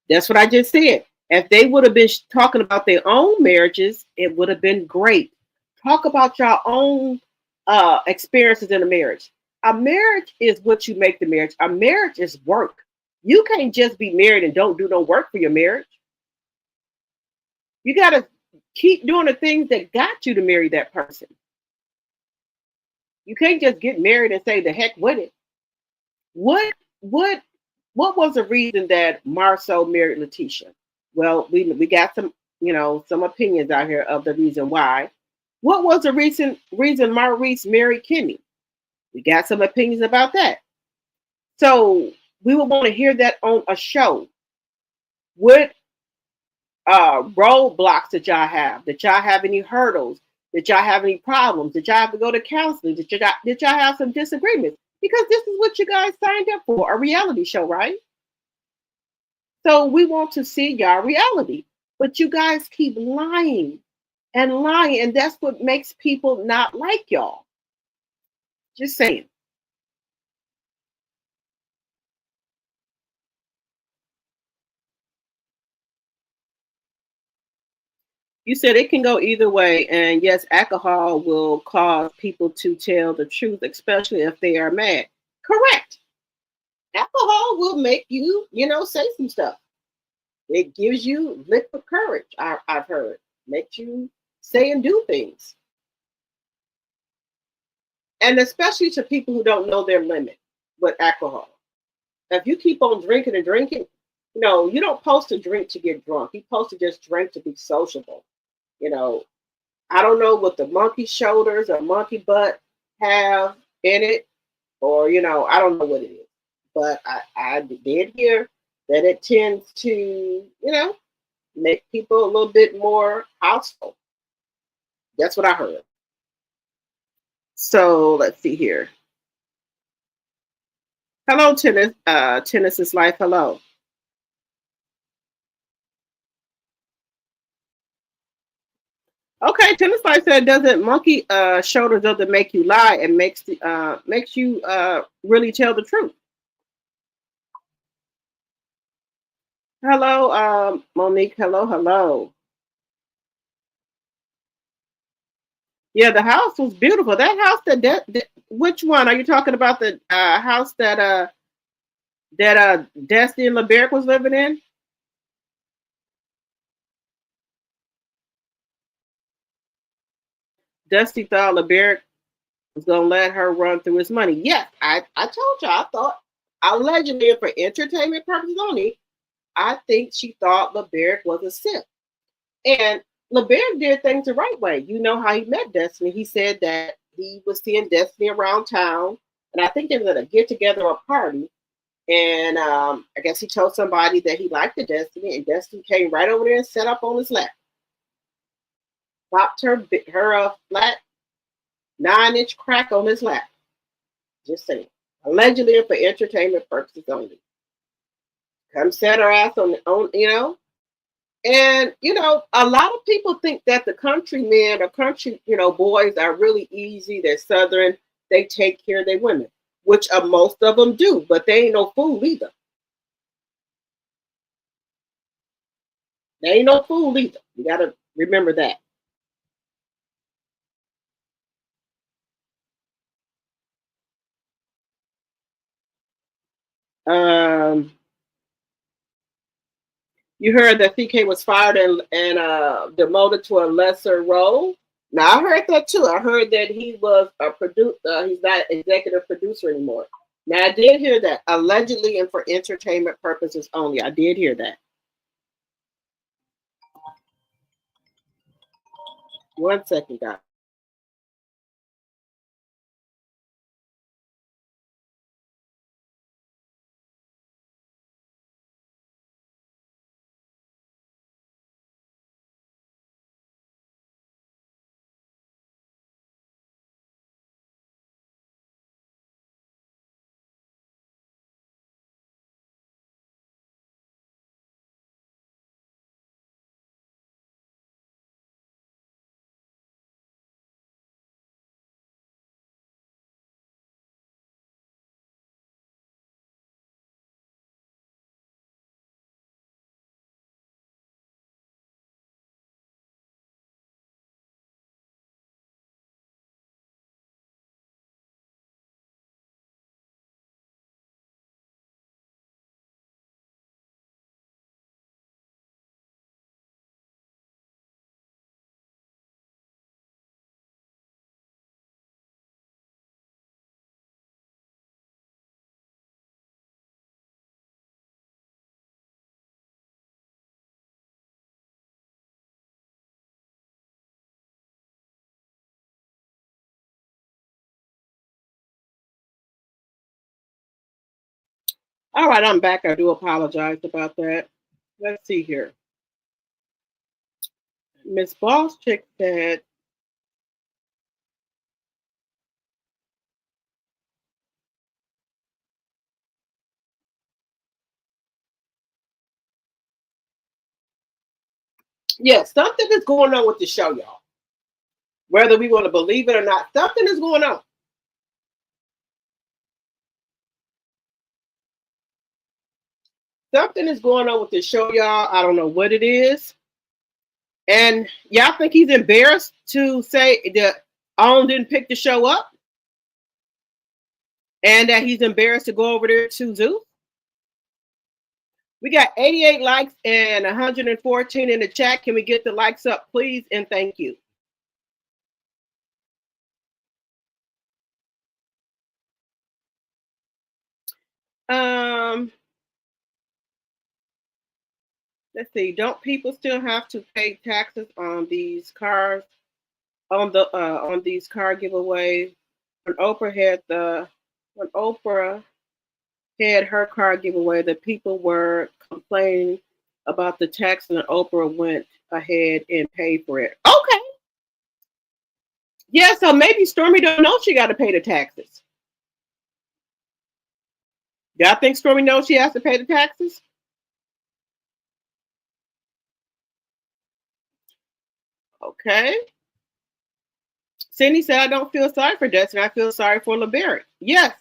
that's what I just said. If they would have been talking about their own marriages, it would have been great. Talk about your own experiences in a marriage. A marriage is what you make the marriage. A marriage is work. You can't just be married and don't do no work for your marriage. You got to Keep doing the things that got you to marry that person. You can't just get married and say the heck with it. What what what was the reason that Marceau married Leticia? Well, we got some, some opinions out here of the reason why. What was the reason Maurice married Kimmy? We got some opinions about that. So we would want to hear that on a show. What roadblocks that y'all have? Did y'all have any hurdles? Did y'all have any problems? Did y'all have to go to counseling? Did y'all have some disagreements? Because this is what you guys signed up for, a reality show, right? So we want to see y'all reality. But you guys keep lying and lying, and that's what makes people not like y'all. Just saying. You said it can go either way, and yes, alcohol will cause people to tell the truth, especially if they are mad. Correct. Alcohol will make you, say some stuff. It gives you liquid courage. I've heard makes you say and do things, and especially to people who don't know their limit with alcohol. If you keep on drinking and drinking, you don't supposed to drink to get drunk. You're supposed to just drink to be sociable. You know, I don't know what the monkey shoulders or monkey butt have in it, or I don't know what it is. But I did hear that it tends to, make people a little bit more hostile. That's what I heard. So let's see here. Hello, tennis. Tennis is life. Hello. Okay, tennis life said doesn't monkey shoulders doesn't make you lie. It makes you really tell the truth. Hello, Monique. Hello, hello. Yeah, the house was beautiful. That house that which one are you talking about? The house that Dusty and LeBerick was living in? Dusty thought LeBerick was gonna let her run through his money. Yes, I told you. I thought allegedly for entertainment purposes only. I think she thought LeBerick was a simp, and LeBerick did things the right way. You know how he met Destiny. He said that he was seeing Destiny around town, and I think they were at a get together or party. And I guess he told somebody that he liked the Destiny, and Destiny came right over there and sat up on his lap, popped her flat 9-inch crack on his lap. Just saying, allegedly for entertainment purposes only. Come set her ass on. And a lot of people think that the country men or country boys are really easy. They're southern. They take care of their women, which most of them do, but they ain't no fool either. They ain't no fool either. You got to remember that. Um, you heard that PK was fired and demoted to a lesser role. Now I heard that too. I heard that he was a producer. He's not executive producer anymore. Now I did hear that allegedly and for entertainment purposes only. I did hear that. One second, guys. All right, I'm back. I do apologize about that. Let's see here. Miss Boss Chick said, yes, something is going on with the show, y'all. Whether we want to believe it or not, something is going on. Something is going on with the show, y'all. I don't know what it is. And y'all think he's embarrassed to say that On didn't pick the show up? And that he's embarrassed to go over there to Zeus? We got 88 likes and 114 in the chat. Can we get the likes up, please? And thank you. Let's see. Don't people still have to pay taxes on these cars? On these car giveaways? When Oprah had her car giveaway, the people were complaining about the tax, and Oprah went ahead and paid for it. Okay. Yeah, so maybe Stormy don't know she got to pay the taxes. Y'all think Stormy knows she has to pay the taxes? Okay. Cindy said, I don't feel sorry for Destiny. I feel sorry for LeBarrett. Yes,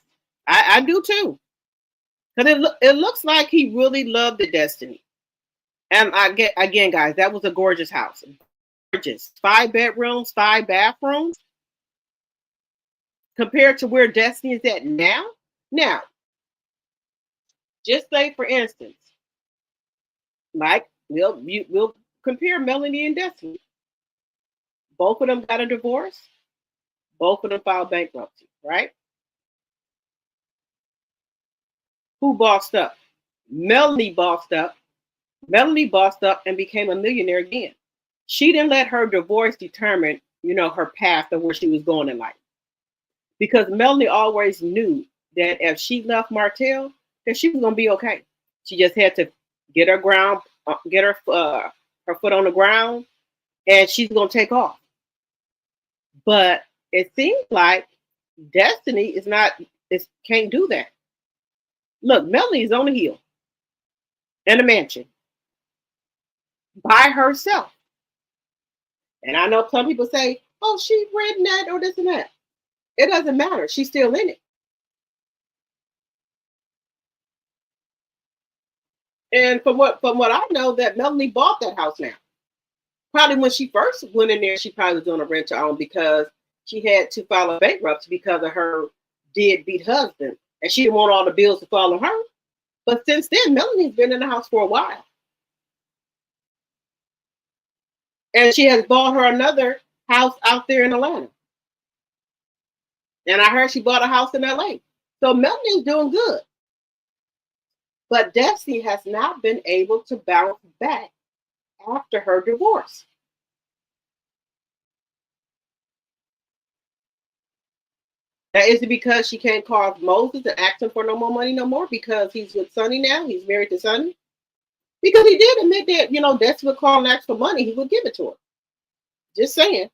I do too. Because it looks like he really loved the Destiny. And I get again, guys, that was a gorgeous house. Gorgeous. 5 bedrooms, 5 bathrooms. Compared to where Destiny is at now. Now, just say for instance, like we'll compare Melanie and Destiny. Both of them got a divorce. Both of them filed bankruptcy, right? Who bossed up? Melanie bossed up. Melanie bossed up and became a millionaire again. She didn't let her divorce determine, her path of where she was going in life. Because Melanie always knew that if she left Martell, that she was gonna be okay. She just had to get her her foot on the ground, and she's gonna take off. But it seems like Destiny can't do that. Look, Melanie's on the hill in a mansion by herself. And I know some people say, oh, she's reading that or this and that. It doesn't matter. She's still in it. And from what I know, that Melanie bought that house now. Probably when she first went in there, she probably was doing a rent to own because she had to file a bankruptcy because of her deadbeat husband. And she didn't want all the bills to fall on her. But since then, Melanie's been in the house for a while. And she has bought her another house out there in Atlanta. And I heard she bought a house in LA. So Melanie's doing good. But Destiny has not been able to bounce back after her divorce. Now, is it because she can't call Moses and ask him for no more money no more because he's with Sonny now? He's married to Sonny? Because he did admit that, Destiny would call and ask for money. He would give it to her. Just saying.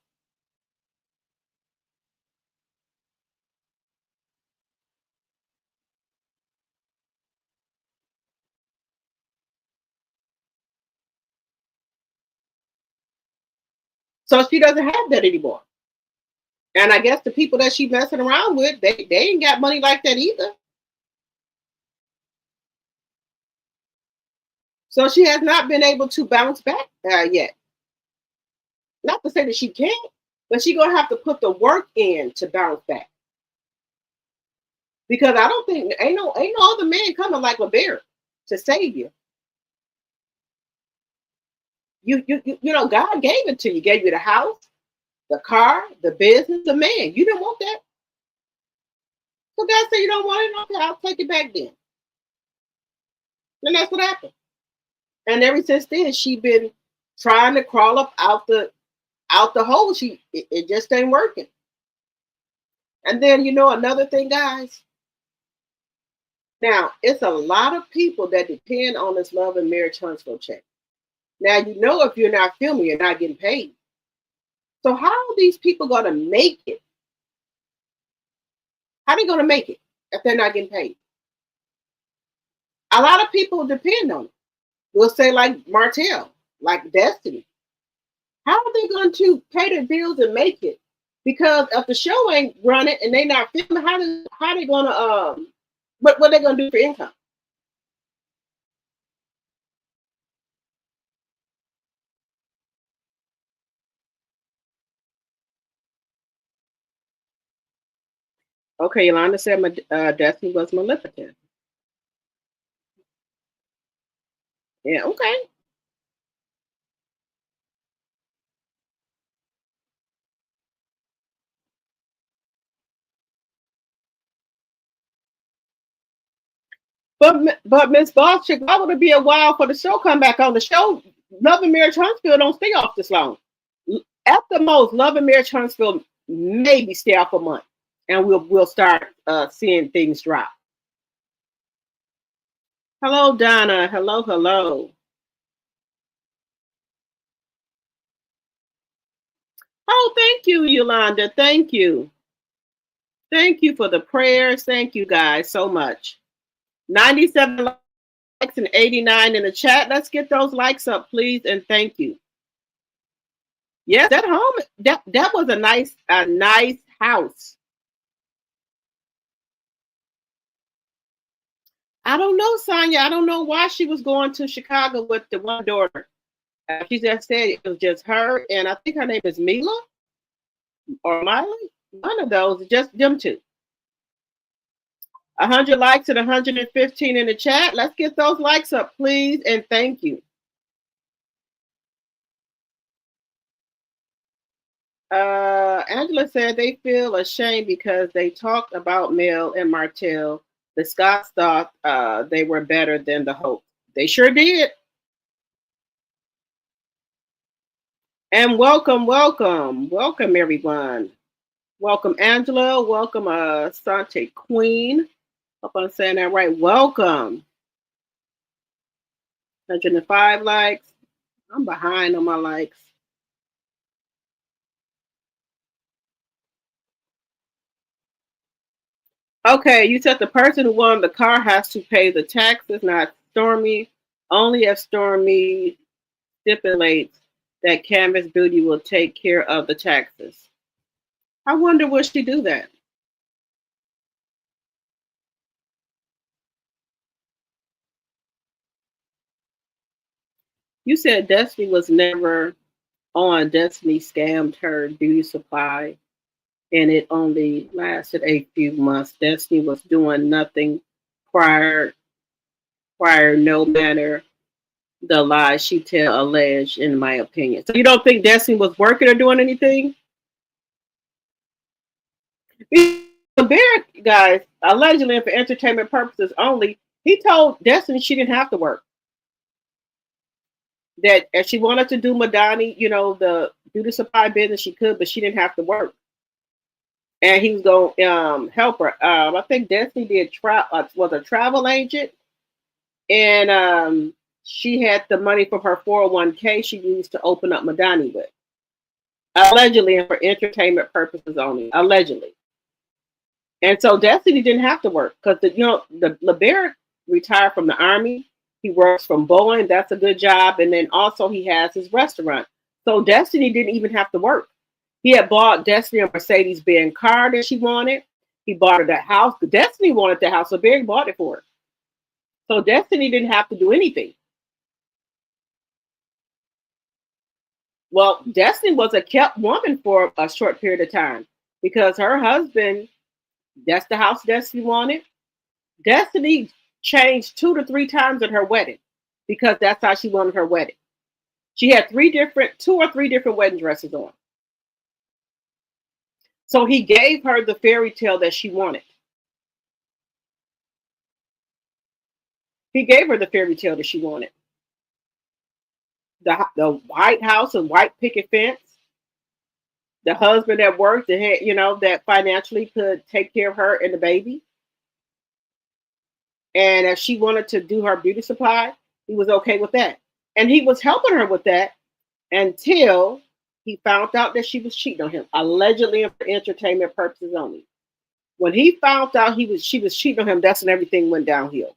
So she doesn't have that anymore. And I guess the people that she's messing around with, they ain't got money like that either. So she has not been able to bounce back yet. Not to say that she can't, but she's gonna have to put the work in to bounce back. Because I don't think ain't no other man coming like LeBarrett to save you. You God gave it to you. He gave you the house, the car, the business, the man. You didn't want that. So God said you don't want it. Okay, I'll take it back then. And that's what happened. And ever since then, she's been trying to crawl up out the hole. It just ain't working. And then another thing, guys. Now, it's a lot of people that depend on this Love and Marriage Huntsville check. Now, you know, if you're not filming, you're not getting paid. So how are these people going to make it? How are they going to make it if they're not getting paid? A lot of people depend on it. We'll say like Martell, like Destiny. How are they going to pay their bills and make it? Because if the show ain't running and they not filming, how they going to what they going to do for income? Okay, Yolanda said Destiny was Maleficent. Yeah, okay. But Miss Boss Chick, why would it be a while for the show come back on? The show Love and Marriage Huntsville don't stay off this long. At the most, Love and Marriage Huntsville maybe stay off a month, and we'll start seeing things drop. Hello, Donna. Hello, hello. Oh, thank you, Yolanda. Thank you. Thank you for the prayers. Thank you guys so much. 97 likes and 89 in the chat. Let's get those likes up, please, and thank you. Yes, that home that was a nice house. I don't know, Sonya. I don't know why she was going to Chicago with the one daughter. She just said it was just her, and I think her name is Mila or Miley. One of those, just them two. 100 likes and 115 in the chat. Let's get those likes up, please, and thank you. Angela said they feel ashamed because they talked about Mel and Martell. The Scots thought they were better than the Hope. They sure did. And welcome, welcome, welcome, everyone. Welcome, Angela. Welcome, Sante Queen. Hope I'm saying that right. Welcome. 105 likes. I'm behind on my likes. Okay, you said the person who won the car has to pay the taxes, not Stormy. Only if Stormy stipulates that Canvas Beauty will take care of the taxes. I wonder will she do that? You said Destiny was never on. Destiny scammed her beauty supply and it only lasted a few months. Destiny was doing nothing prior, no matter the lies she tell alleged, in my opinion. So you don't think Destiny was working or doing anything? The Bear, guys, allegedly for entertainment purposes only, he told Destiny she didn't have to work. That if she wanted to do Madani, the beauty supply business, she could, but she didn't have to work. And he was going to help her. I think Destiny was a travel agent, and she had the money from her 401k she used to open up Madani with. Allegedly, and for entertainment purposes only. Allegedly. And so Destiny didn't have to work because the LeBear retired from the Army. He works from Boeing. That's a good job. And then also he has his restaurant. So Destiny didn't even have to work. He had bought Destiny a Mercedes-Benz car that she wanted. He bought her that house. Destiny wanted the house, so Barry bought it for her. So Destiny didn't have to do anything. Well, Destiny was a kept woman for a short period of time because her husband, that's the house Destiny wanted. Destiny changed 2 to 3 times at her wedding because that's how she wanted her wedding. She had 2 or 3 different wedding dresses on. So he gave her the fairy tale that she wanted. He gave her the fairy tale that she wanted. The White House and white picket fence. The husband that worked, that had, that financially could take care of her and the baby. And if she wanted to do her beauty supply, he was okay with that. And he was helping her with that until he found out that she was cheating on him, allegedly for entertainment purposes only. When he found out she was cheating on him, that's when everything went downhill.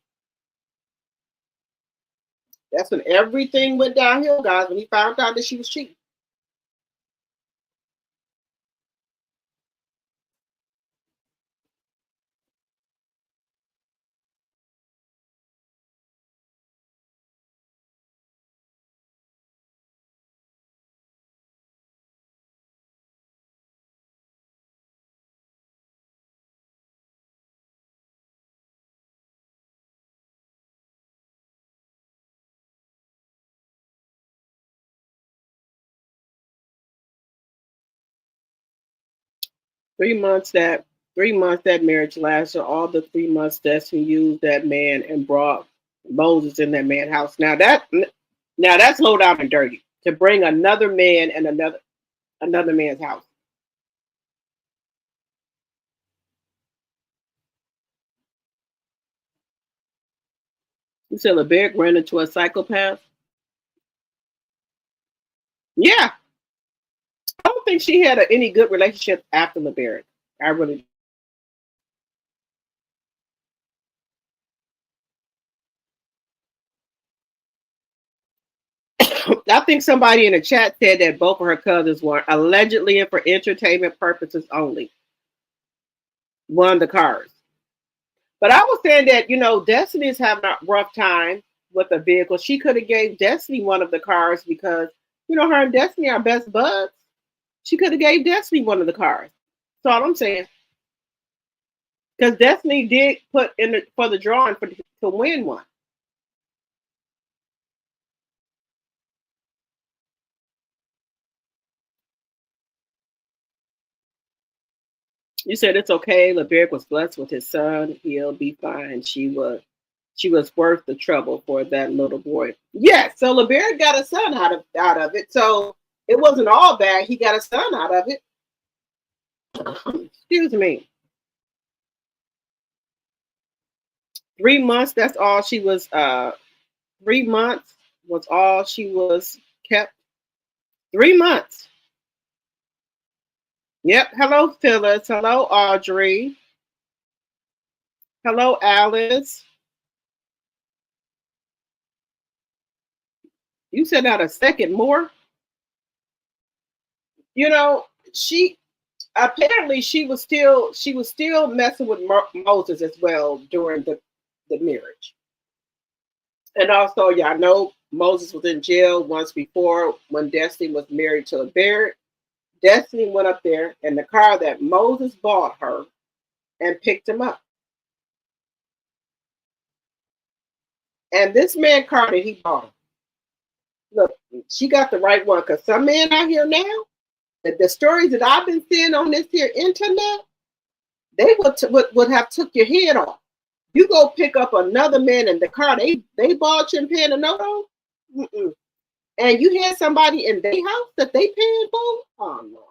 That's when everything went downhill, guys, when he found out that she was cheating. 3 months that 3 months that marriage lasted. All the 3 months Destiny used that man and brought Moses in that man's house. Now that's low down and dirty to bring another man and another man's house. You said LeBerick ran into a psychopath. Yeah, I don't think she had any good relationship after LeBerick. I really. I think somebody in the chat said that both of her cousins were allegedly and for entertainment purposes only. Won the cars. But I was saying that, Destiny is having a rough time with a vehicle. She could have gave Destiny one of the cars because, her and Destiny are best buds. She could have gave Destiny one of the cars. That's all I'm saying. Because Destiny did put in for the drawing to win one. You said it's okay. LeBerick was blessed with his son. He'll be fine. She was worth the trouble for that little boy. Yes, so LeBerick got a son out of it. So it wasn't all bad. He got a son out of it. Excuse me. 3 months. That's all she was. 3 months was all she was kept. 3 months. Yep. Hello, Phyllis. Hello, Audrey. Hello, Alice. You said not a second more. She apparently she was still messing with Moses as well during the marriage. And also, y'all know Moses was in jail once before when Destiny was married to a Barrett. Destiny went up there in the car that Moses bought her and picked him up. And this man car that he bought her, look, she got the right one because some men out here now, the stories that I've been seeing on this here internet, they would have took your head off. You go pick up another man in the car they bought you and paying a note on, and you had somebody in their house that they paying for. Oh no,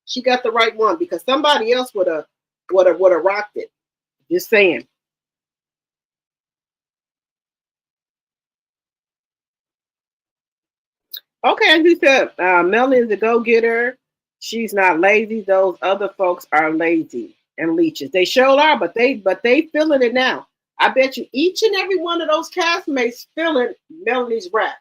she got the right one because somebody else would have rocked it. Just saying. Okay, and he said Melanie is a go getter. She's not lazy. Those other folks are lazy and leeches. They sure are, but they feeling it now. I bet you each and every one of those castmates feeling Melanie's rap.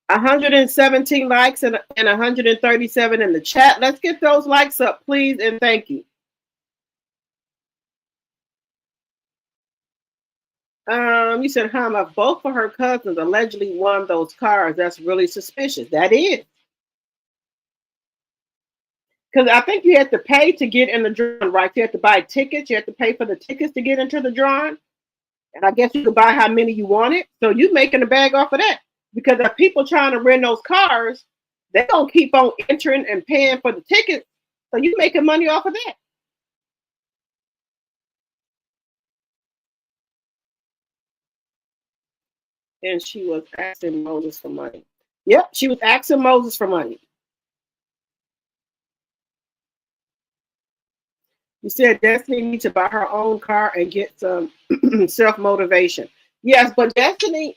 117 likes and 137 in the chat. Let's get those likes up, please, and thank you. You said Hama, both of her cousins allegedly won those cars. That's really suspicious. That is. Because I think you had to pay to get in the drawing, right? You had to buy tickets. You had to pay for the tickets to get into the drawing. And I guess you could buy how many you wanted. So you making a bag off of that. Because if people trying to rent those cars, they don't keep on entering and paying for the tickets. So you making money off of that. And she was asking Moses for money. Yep, she was asking Moses for money. You said Destiny needs to buy her own car and get some self motivation. Yes, but Destiny,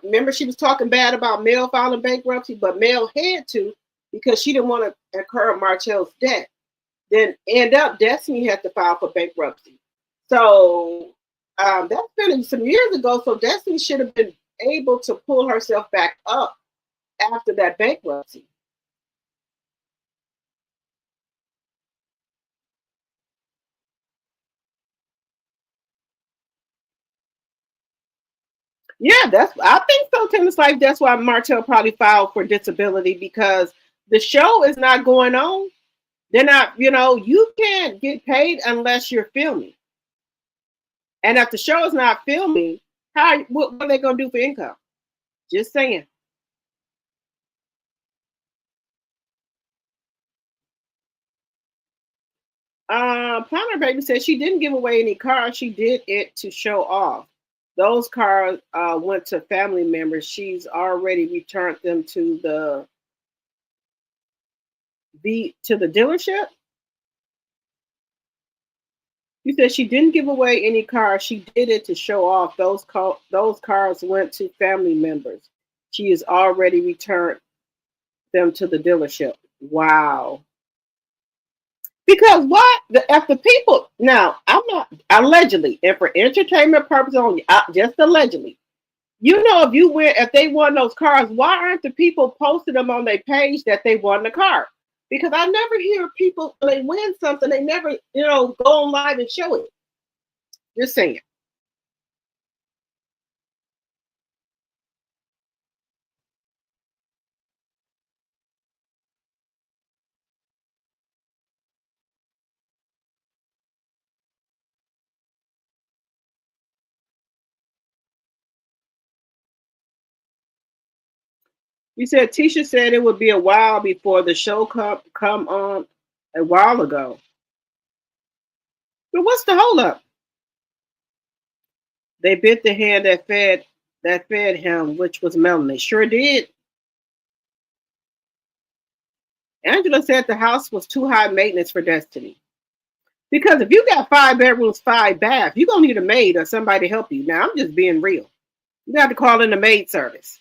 remember she was talking bad about Mel filing bankruptcy, but Mel had to because she didn't want to incur Martell's debt. Then end up Destiny had to file for bankruptcy. So that's been some years ago. So Destiny should have been able to pull herself back up after that bankruptcy. Yeah, that's I think so, Tim. It's like that's why Martell probably filed for disability because the show is not going on. They're not, you can't get paid unless you're filming. And if the show is not filming, what are they gonna do for income? Just saying. Planner Baby said she didn't give away any cars. She did it to show off. Those cars went to family members. She's already returned them to the dealership. You said she didn't give away any cars. She did it to show off. Those cars went to family members. She has already returned them to the dealership. Wow. Because what? If the people now, I'm not allegedly, and for entertainment purposes only, just allegedly. If they won those cars, why aren't the people posting them on their page that they won the car? Because I never hear people when they win something, they never, go on live and show it. Just saying. You said Tisha said it would be a while before the show come on a while ago. But what's the holdup? They bit the hand that fed him, which was Melanie. Sure did. Angela said the house was too high maintenance for Destiny. Because if you got 5 bedrooms, 5 baths, you're gonna need a maid or somebody to help you. Now I'm just being real. You got to call in the maid service.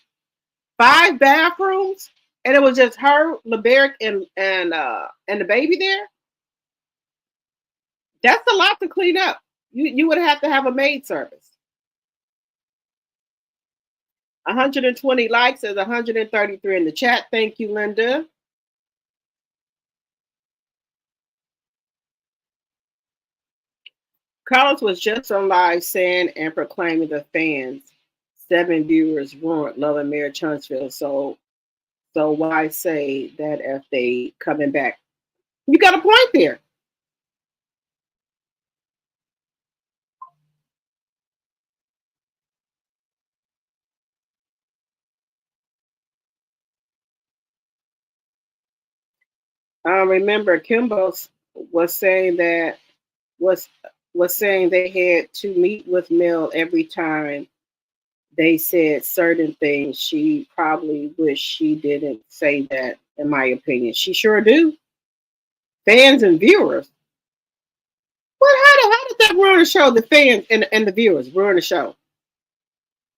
5 bathrooms, and it was just her, LeBeric, and the baby there. That's a lot to clean up. You would have to have a maid service. 120 likes. There's 133 in the chat. Thank you, Linda. Carlos was just on live saying and proclaiming the fans. 7 viewers ruined Love and Mayor Huntsville. So why say that if they coming back? You got a point there. Remember, Kimbo was saying that was was saying they had to meet with Mel every time they said certain things. She probably wish she didn't say that, in my opinion. She sure do. Fans and viewers. What? How did that ruin the show? The fans and the viewers ruin the show.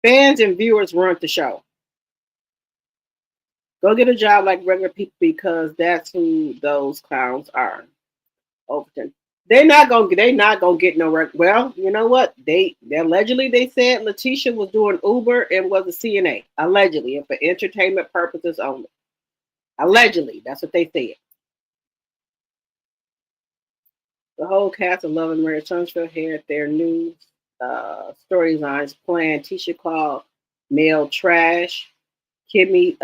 Fans and viewers ruined the show. Go get a job like regular people because that's who those clowns are. Overton. They're not gonna get no rec. Well, you know what? They allegedly they said Leticia was doing Uber and was a CNA. Allegedly, and for entertainment purposes only. Allegedly, that's what they said. The whole cast of Love and Marriage Huntsville had their new storylines planned. Tisha called Mel trash. Kimmy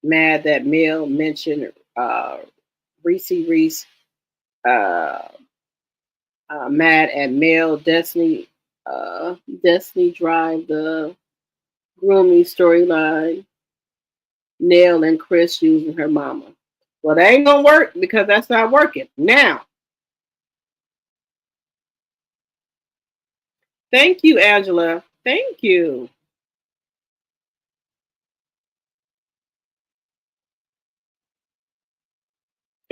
mad that Mel mentioned Reese uh, mad at Mel. Destiny drive the grooming storyline. Nell and Chris using her mama. Well, that ain't gonna work because that's not working. Now, thank you, Angela. Thank you.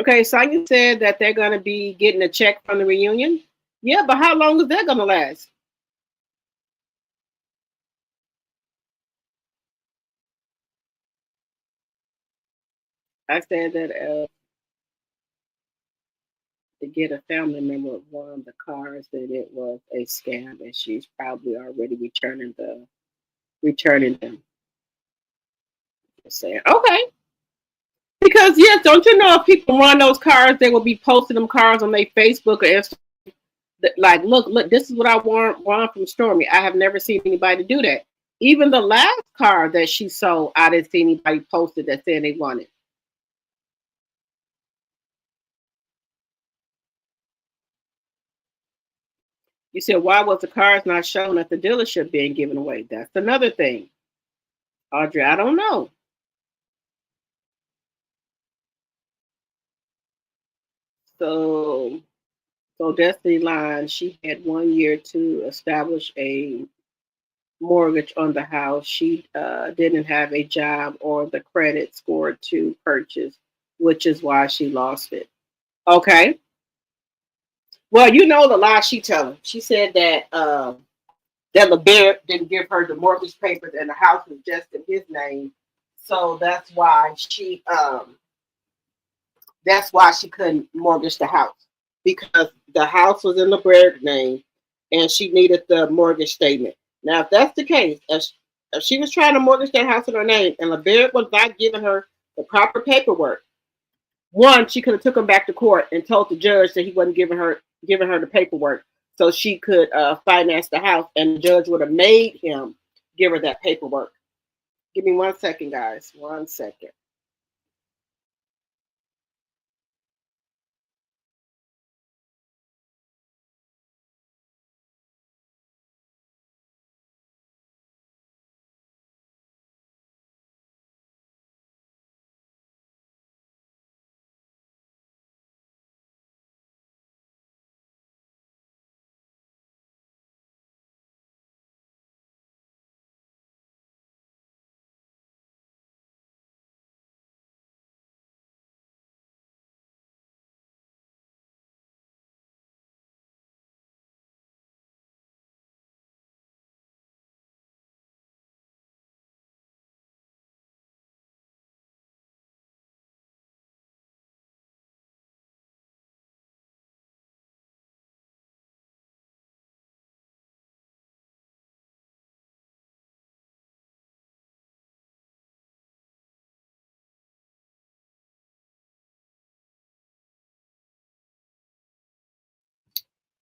Okay, Sonya said that they're going to be getting a check from the reunion. Yeah, but how long is that going to last? I said that to get a family member of one of the cars that it was a scam, and she's probably already returning them. Just saying, okay. Because yes, don't you know if people run those cars, they will be posting them cars on their Facebook or Instagram. Like, look, this is what I want from Stormy. I have never seen anybody do that. Even the last car that she sold, I didn't see anybody posted that said they wanted. You said, why was the cars not shown at the dealership being given away? That's another thing. Audrey, I don't know. So, so Destiny Line, she had 1 year to establish a mortgage on the house. She didn't have a job or the credit score to purchase, which is why she lost it. Okay. Well, you know the lie she telling. She said that LeBear didn't give her the mortgage papers and the house was just in his name. So that's why she couldn't mortgage the house because the house was in LeBear's name and she needed the mortgage statement. Now, if that's the case, if she was trying to mortgage that house in her name and LeBear was not giving her the proper paperwork, one, she could have took him back to court and told the judge that he wasn't giving her the paperwork so she could finance the house, and the judge would have made him give her that paperwork. Give me 1 second, guys. 1 second.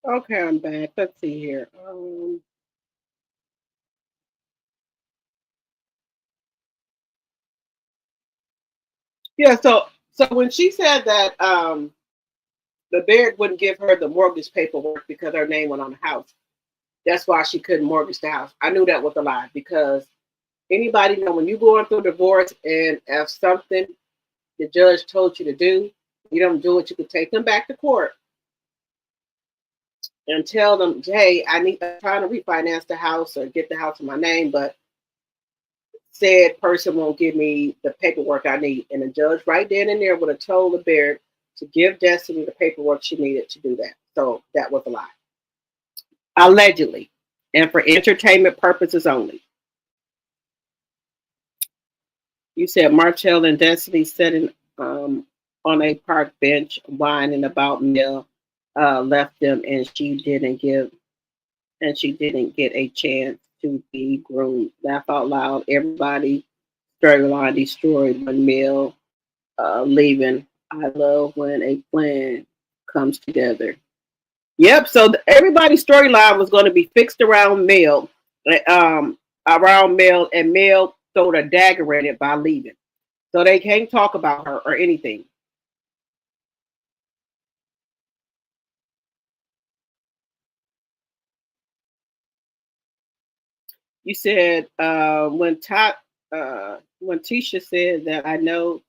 Okay, I'm back. Let's see here. Yeah, so when she said that the Baird wouldn't give her the mortgage paperwork because her name went on the house, that's why she couldn't mortgage the house. I knew that was a lie because anybody know when you're going through divorce and if something the judge told you to do, you don't do it, you could take them back to court and tell them, hey, I'm trying to refinance the house or get the house in my name, but said person won't give me the paperwork I need. And the judge right then and there would have told the Baird to give Destiny the paperwork she needed to do that. So that was a lie. Allegedly. And for entertainment purposes only. You said Martell and Destiny sitting on a park bench whining about Mill left them and she didn't get a chance to be groomed. Laugh out loud. Everybody storyline destroyed when Mill leaving. I love when a plan comes together. Yep. So everybody's storyline was going to be fixed around Mill, and Mill throwed a dagger in it by leaving. So they can't talk about her or anything. You said when Tisha said that I know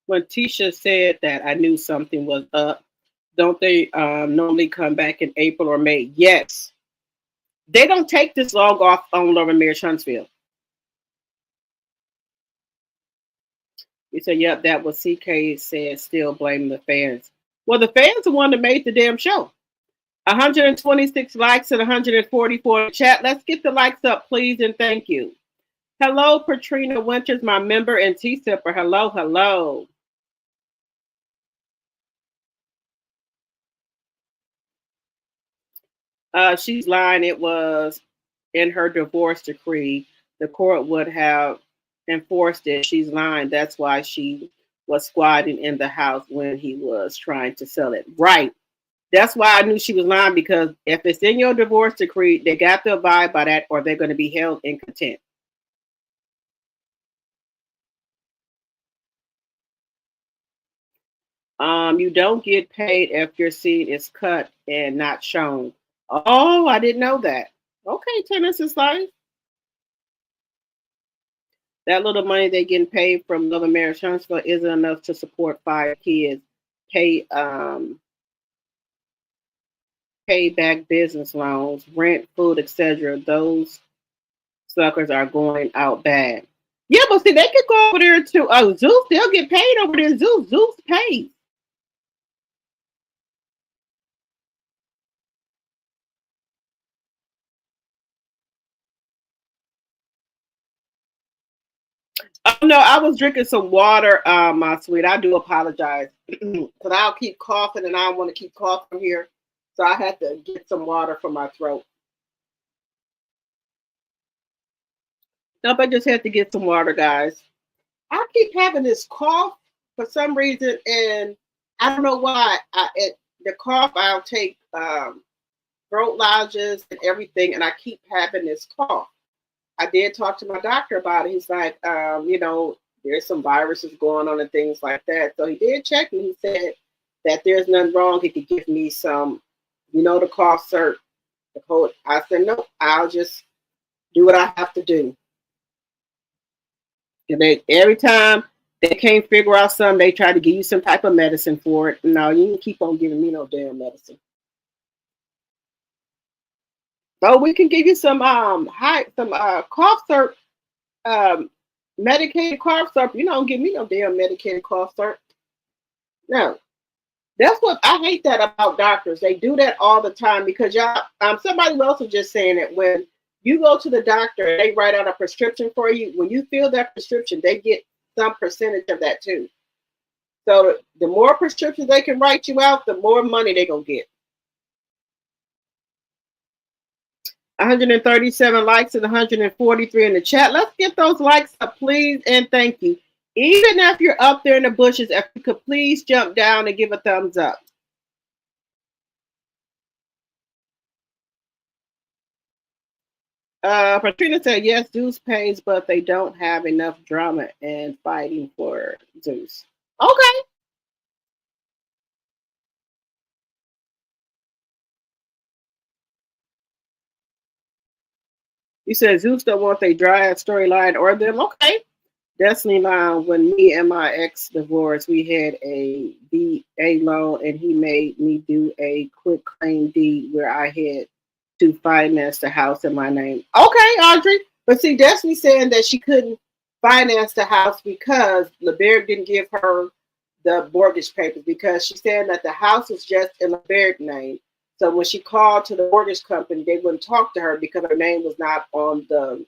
when Tisha said that I knew something was up. Don't they normally come back in April or May? Yes, they don't take this long off on Laura Mayer Huntsville. You said, yep, that was CK said, still blaming the fans. Well, the fans are the one that made the damn show. 126 likes and 144 in the chat. Let's get the likes up, please, and thank you. Hello, Patrina Winters, my member and T-Sipper. Hello, hello. She's lying. It was in her divorce decree. The court would have enforced it. She's lying. That's why she was squatting in the house when he was trying to sell it. Right. That's why I knew she was lying, because if it's in your divorce decree, they got to abide by that or they're going to be held in contempt. You don't get paid if your seed is cut and not shown. Oh, I didn't know that. Okay, tennis is life. That little money they getting paid from Love and Marriage Huntsville isn't enough to support 5 kids. Pay pay back business loans, rent, food, etc. Those suckers are going out bad. Yeah, but see, they could go over there to Zeus. They'll get paid over there. Zeus pays. Oh no, I was drinking some water, my sweet. I do apologize because I'll keep coughing and I don't want to keep coughing here, so I had to get some water from my throat. Nope, I just had to get some water, guys. I keep having this cough for some reason, and I don't know why. The cough, I'll take throat lozenges and everything, and I keep having this cough. I did talk to my doctor about it. He's like, there's some viruses going on and things like that. So he did check me. He said that there's nothing wrong. He could give me some, the cough syrup, the cold. I said, no, I'll just do what I have to do. And every time they can't figure out something, they try to give you some type of medicine for it. No, you can keep on giving me no damn medicine. So we can give you some cough syrup, medicated cough syrup. You don't give me no damn medicated cough syrup. No. That's what I hate that about doctors. They do that all the time because y'all somebody else was just saying it. When you go to the doctor, they write out a prescription for you. When you fill that prescription, they get some percentage of that too. So the more prescriptions they can write you out, the more money they're gonna get. 137 likes and 143 in the chat. Let's get those likes up, please, and thank you. Even if you're up there in the bushes, if you could please jump down and give a thumbs up. Patrina said, yes, Zeus pays, but they don't have enough drama and fighting for Zeus. Okay. You said Zeus don't want they dry ass storyline or them. Okay. Destiny line, when me and my ex divorced, we had a VA loan and he made me do a quick claim deed where I had to finance the house in my name. Okay, Audrey. But see, Destiny saying that she couldn't finance the house because LeBerg didn't give her the mortgage papers, because she's saying that the house was just in LeBerg's name. So when she called to the mortgage company, they wouldn't talk to her because her name was not on the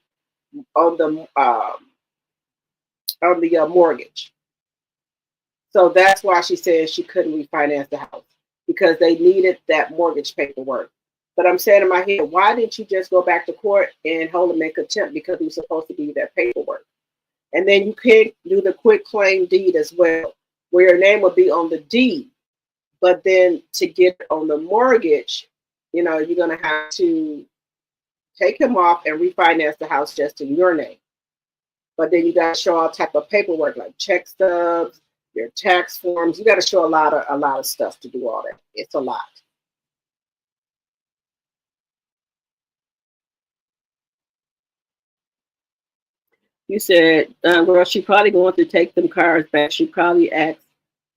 mortgage. So that's why she said she couldn't refinance the house, because they needed that mortgage paperwork. But I'm saying in my head, why didn't you just go back to court and hold him in contempt, because he was supposed to give you that paperwork? And then you could do the quick claim deed as well, where your name would be on the deed. But then to get on the mortgage, you're going to have to take him off and refinance the house just in your name. But then you got to show all type of paperwork, like check stubs, your tax forms. You got to show a lot of stuff to do all that. It's a lot. You said, well, she probably going to take them cars back. She probably asked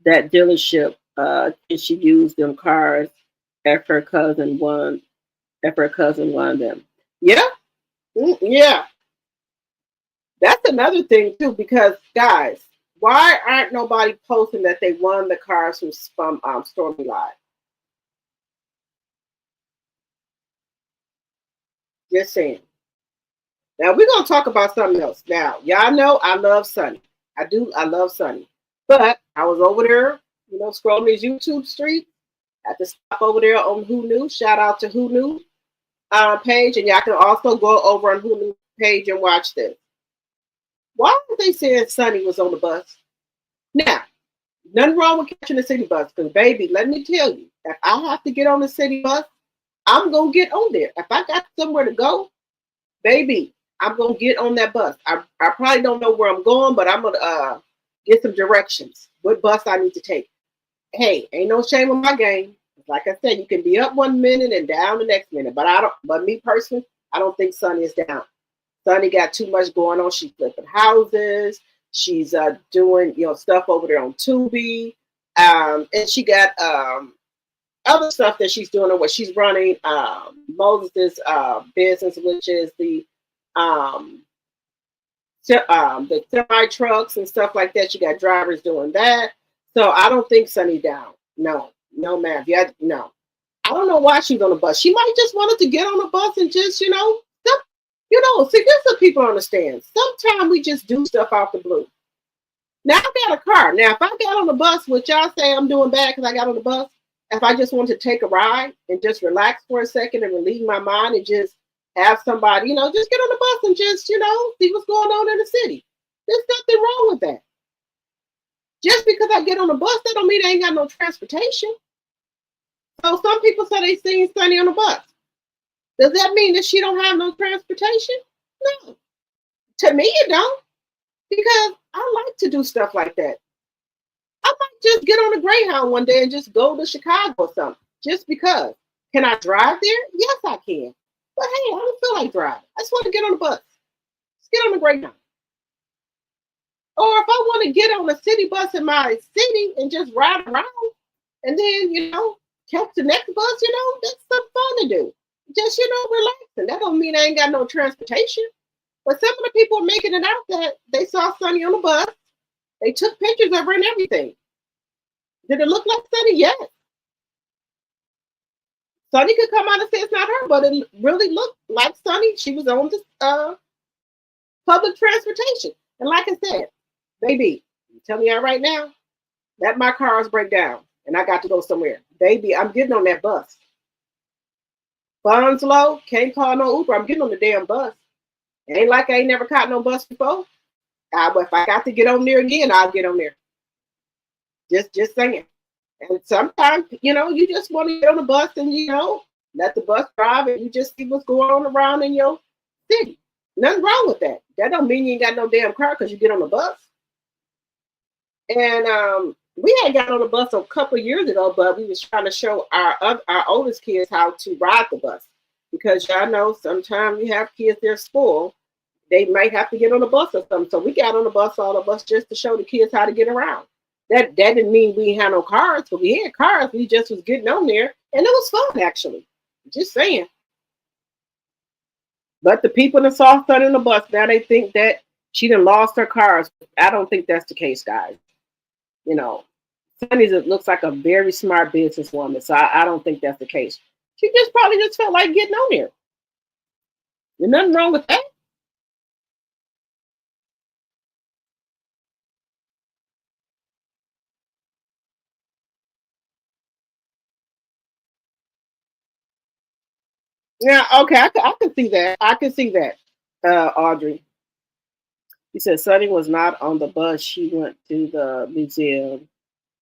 that dealership, can she use them cars if her cousin won them. Yeah. Yeah. That's another thing too, because guys, Why aren't nobody posting that they won the cars from Stormy Live? Just saying. Now we're gonna talk about something else. Now, y'all know I love Sunny. I do. I love Sunny. But I was over there, scrolling his YouTube street. Had to stop over there on Who Knew. Shout out to Who Knew page, and y'all can also go over on Who Knew page and watch this. Why are they saying Sunny was on the bus? Now, nothing wrong with catching the city bus, because baby, let me tell you, if I have to get on the city bus, I'm gonna get on there. If I got somewhere to go, baby, I'm gonna get on that bus. I probably don't know where I'm going, but I'm gonna get some directions. What bus I need to take. Hey, ain't no shame in my game. Like I said, you can be up one minute and down the next minute. But I don't. But me personally, I don't think Sunny is down. Sunny got too much going on. She's flipping houses. She's doing stuff over there on Tubi, and she got other stuff that she's doing. What she's running Moses' business, which is the semi trucks and stuff like that. She got drivers doing that. So I don't think Sunny down. No, ma'am. Yeah, no. I don't know why she's on the bus. She might just wanted to get on the bus and just, see, this is what people understand. Sometimes we just do stuff out the blue. Now I got a car. Now, if I got on the bus, which y'all say I'm doing bad because I got on the bus, if I just want to take a ride and just relax for a second and relieve my mind and just have somebody, just get on the bus and just, see what's going on in the city. There's nothing wrong with that. Just because I get on the bus, that don't mean I ain't got no transportation. So some people say they seen Sunny on the bus. Does that mean that she don't have no transportation? No. To me, it don't. Because I like to do stuff like that. I might just get on a Greyhound one day and just go to Chicago or something. Just because. Can I drive there? Yes, I can. But hey, I don't feel like driving. I just want to get on the bus. Just get on the Greyhound. Or if I want to get on a city bus in my city and just ride around and then, catch the next bus, that's some fun to do. Just, relaxing. That don't mean I ain't got no transportation. But some of the people are making it out that they saw Sunny on the bus. They took pictures of her and everything. Did it look like Sunny? Yes. Sunny could come out and say it's not her, but it really looked like Sunny. She was on the public transportation. And like I said, baby, tell me right now that my cars break down and I got to go somewhere. Baby, I'm getting on that bus. Funds low, can't call no Uber. I'm getting on the damn bus. It ain't like I ain't never caught no bus before. If I got to get on there again, I'll get on there. Just saying. And sometimes, you just want to get on the bus and, let the bus drive and you just see what's going on around in your city. Nothing wrong with that. That don't mean you ain't got no damn car because you get on the bus. And we had got on the bus a couple of years ago, but we was trying to show our oldest kids how to ride the bus. Because y'all know sometimes you have kids they're spoiled. They might have to get on the bus or something. So we got on the bus, all of us, just to show the kids how to get around. That didn't mean we had no cars, but we had cars. We just was getting on there, and it was fun, actually. Just saying. But the people that saw Sunny on the bus, now they think that she done lost her cars. I don't think that's the case, guys. Sunny looks like a very smart businesswoman, so I don't think that's the case. She just probably just felt like getting on there. There's nothing wrong with that. Yeah, okay, I can see that. I can see that, Audrey. He said Sunny was not on the bus. She went to the museum,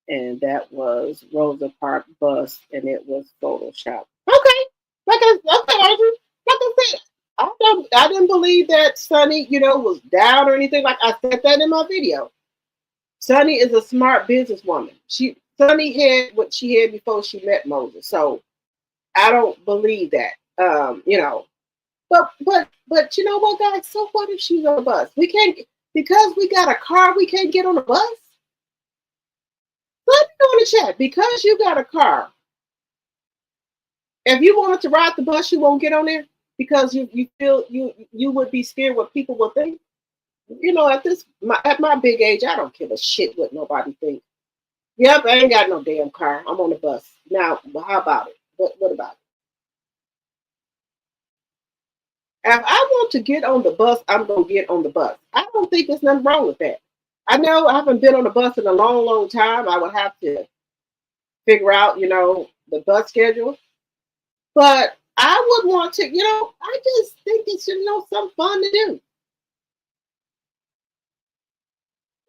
and that was Rosa Parks bus, and it was Photoshop. Okay, okay, Audrey. Like I said, I didn't believe that Sunny, was down or anything. Like I said that in my video. Sunny is a smart businesswoman. Sunny had what she had before she met Moses. So I don't believe that. But you know what, guys? So what if she's on a bus? We can't, because we got a car, we can't get on a bus. Let me know in the chat, because you got a car. If you wanted to ride the bus, you won't get on there because you feel you would be scared what people will think. You know, at my big age, I don't give a shit what nobody thinks. Yep, I ain't got no damn car. I'm on the bus. Now, how about it? What about it? If I want to get on the bus, I'm gonna get on the bus. I don't think there's nothing wrong with that. I know I haven't been on the bus in a long, long time. I would have to figure out, the bus schedule. But I would want to, I just think it's, some fun to do.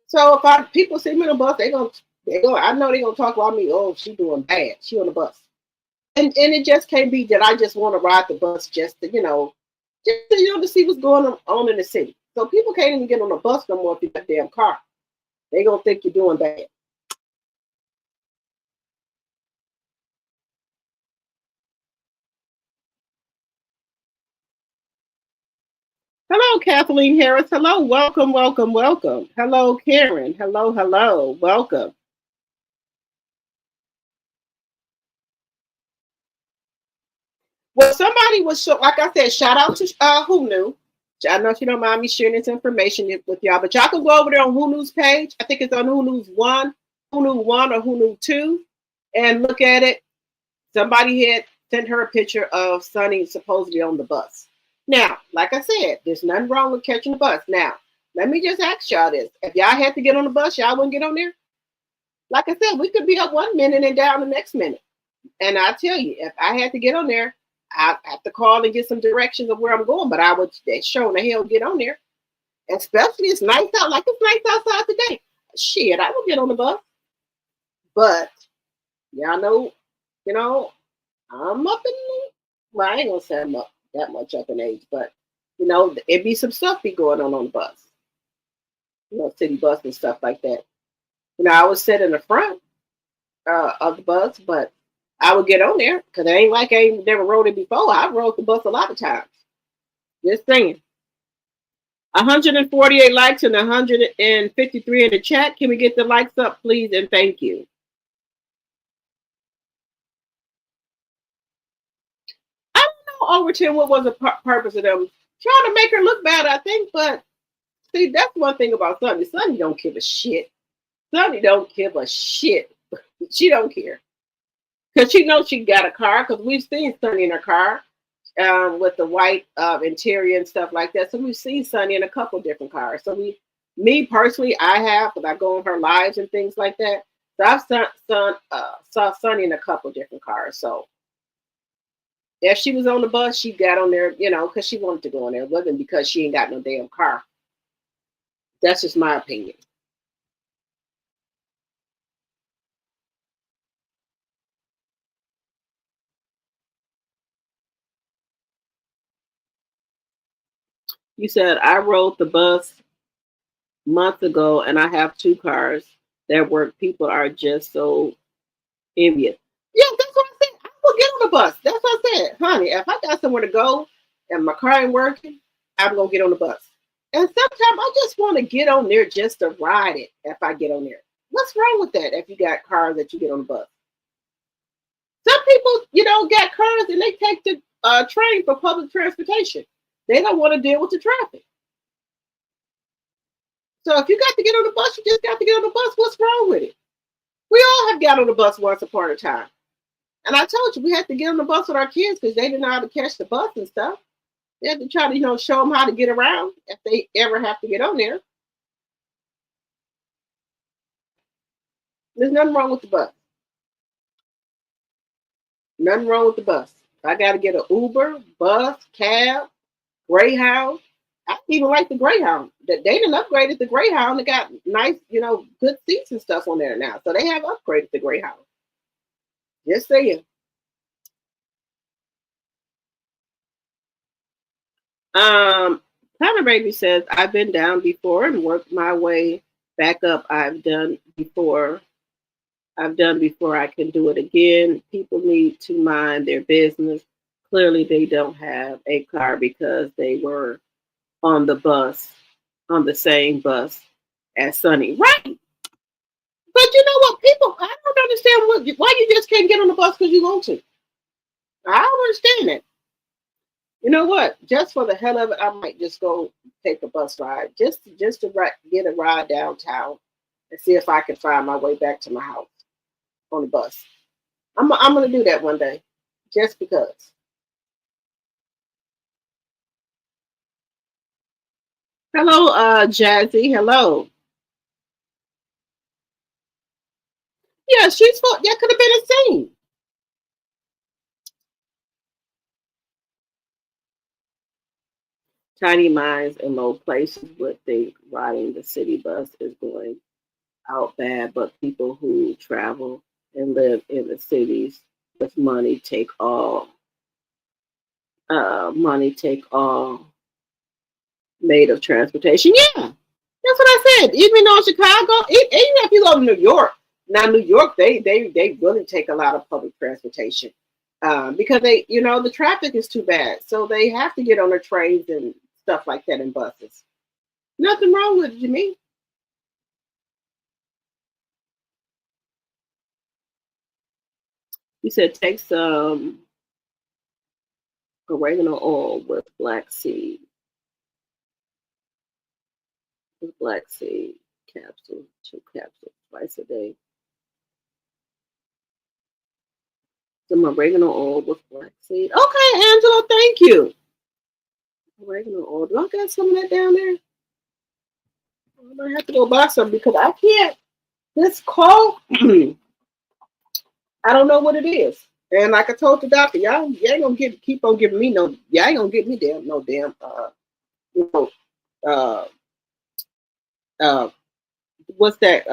So if people see me on the bus, I know they're gonna talk about me. Oh, she doing bad. She on the bus, and it just can't be that I just want to ride the bus just to, to see what's going on in the city. So people can't even get on the bus no more if you got a damn car. They gonna think you're doing bad. Hello, Kathleen Harris. Hello, welcome, welcome, welcome. Hello, Karen. Hello, hello, welcome. Well, somebody was like I said, shout out to Who Knew. I know she don't mind me sharing this information with y'all, but y'all can go over there on Who Knew's page. I think it's on Who Knew's Who Knew 1 or Who Knew 2, and look at it. Somebody had sent her a picture of Sunny supposedly on the bus. Now, like I said, there's nothing wrong with catching the bus. Now, let me just ask y'all this. If y'all had to get on the bus, y'all wouldn't get on there? Like I said, we could be up one minute and down the next minute. And I tell you, if I had to get on there, I'd have to call and get some directions of where I'm going, but I would sure the hell get on there. Especially it's nice out, like it's nice outside today. Shit, I would get on the bus. But y'all know, I'm up in, well, I ain't gonna say I'm up that much up in age, but it'd be some stuff be going on the bus, city bus and stuff like that. I would sit in the front of the bus, but I would get on there because it ain't like I ain't never rode it before. I've rode the bus a lot of times. Just saying. 148 likes and 153 in the chat. Can we get the likes up, please? And thank you. I don't know, Overton, what was the purpose of them trying to make her look bad, I think, but see, that's one thing about Sunny. Sunny don't give a shit. Sunny don't give a shit. She don't care. Because she knows she got a car, because we've seen Sunny in her car with the white interior and stuff like that. So we've seen Sunny in a couple different cars. So me personally, I have, because I go on her lives and things like that. So I've saw Sunny in a couple different cars. So if she was on the bus, she got on there, because she wanted to go on there. It wasn't because she ain't got no damn car. That's just my opinion. You said I rode the bus months ago and I have 2 cars that work. People are just so envious. Yeah, that's what I said. I will get on the bus. That's what I said. Honey, if I got somewhere to go and my car ain't working, I'm going to get on the bus. And sometimes I just want to get on there just to ride it if I get on there. What's wrong with that if you got cars that you get on the bus? Some people, got cars and they take the train for public transportation. They don't want to deal with the traffic. So if you got to get on the bus, you just got to get on the bus. What's wrong with it? We all have got on the bus once upon a time. And I told you, we had to get on the bus with our kids because they didn't know how to catch the bus and stuff. They had to try to, show them how to get around if they ever have to get on there. There's nothing wrong with the bus. Nothing wrong with the bus. If I got to get an Uber, bus, cab, Greyhound. I even like the Greyhound. They didn't upgrade the Greyhound. They got nice, good seats and stuff on there now. So they have upgraded the Greyhound. Just saying. Tyler Baby says, I've been down before and worked my way back up. I've done before I can do it again. People need to mind their business. Clearly, they don't have a car because they were on the same bus as Sunny. Right. But you know what? People, I don't understand why you just can't get on the bus because you want to. I don't understand it. You know what? Just for the hell of it, I might just go take a bus ride, just to get a ride downtown and see if I can find my way back to my house on the bus. I'm gonna do that one day, just because. Hello, Jazzy. Hello. Yeah, she's for that could have been a scene. Tiny minds in low places would think riding the city bus is going out bad, but people who travel and live in the cities with money take all made of transportation. Yeah, that's what I said. Even though Chicago, even if you go to New York, now New York, they really take a lot of public transportation because the traffic is too bad, so they have to get on the trains and stuff like that and buses. Nothing wrong with it, you mean? He said take some oregano oil with black seed capsule, 2 capsules twice a day. Some oregano oil with black seed. Okay, Angela, thank you. Oregano oil. Do I got some of that down there? I might have to go buy some because I can't. This cold, I don't know what it is. And like I told the doctor, you ain't gonna keep on giving me no. Y'all ain't gonna give me no damn. You know, uh, uh, what's that?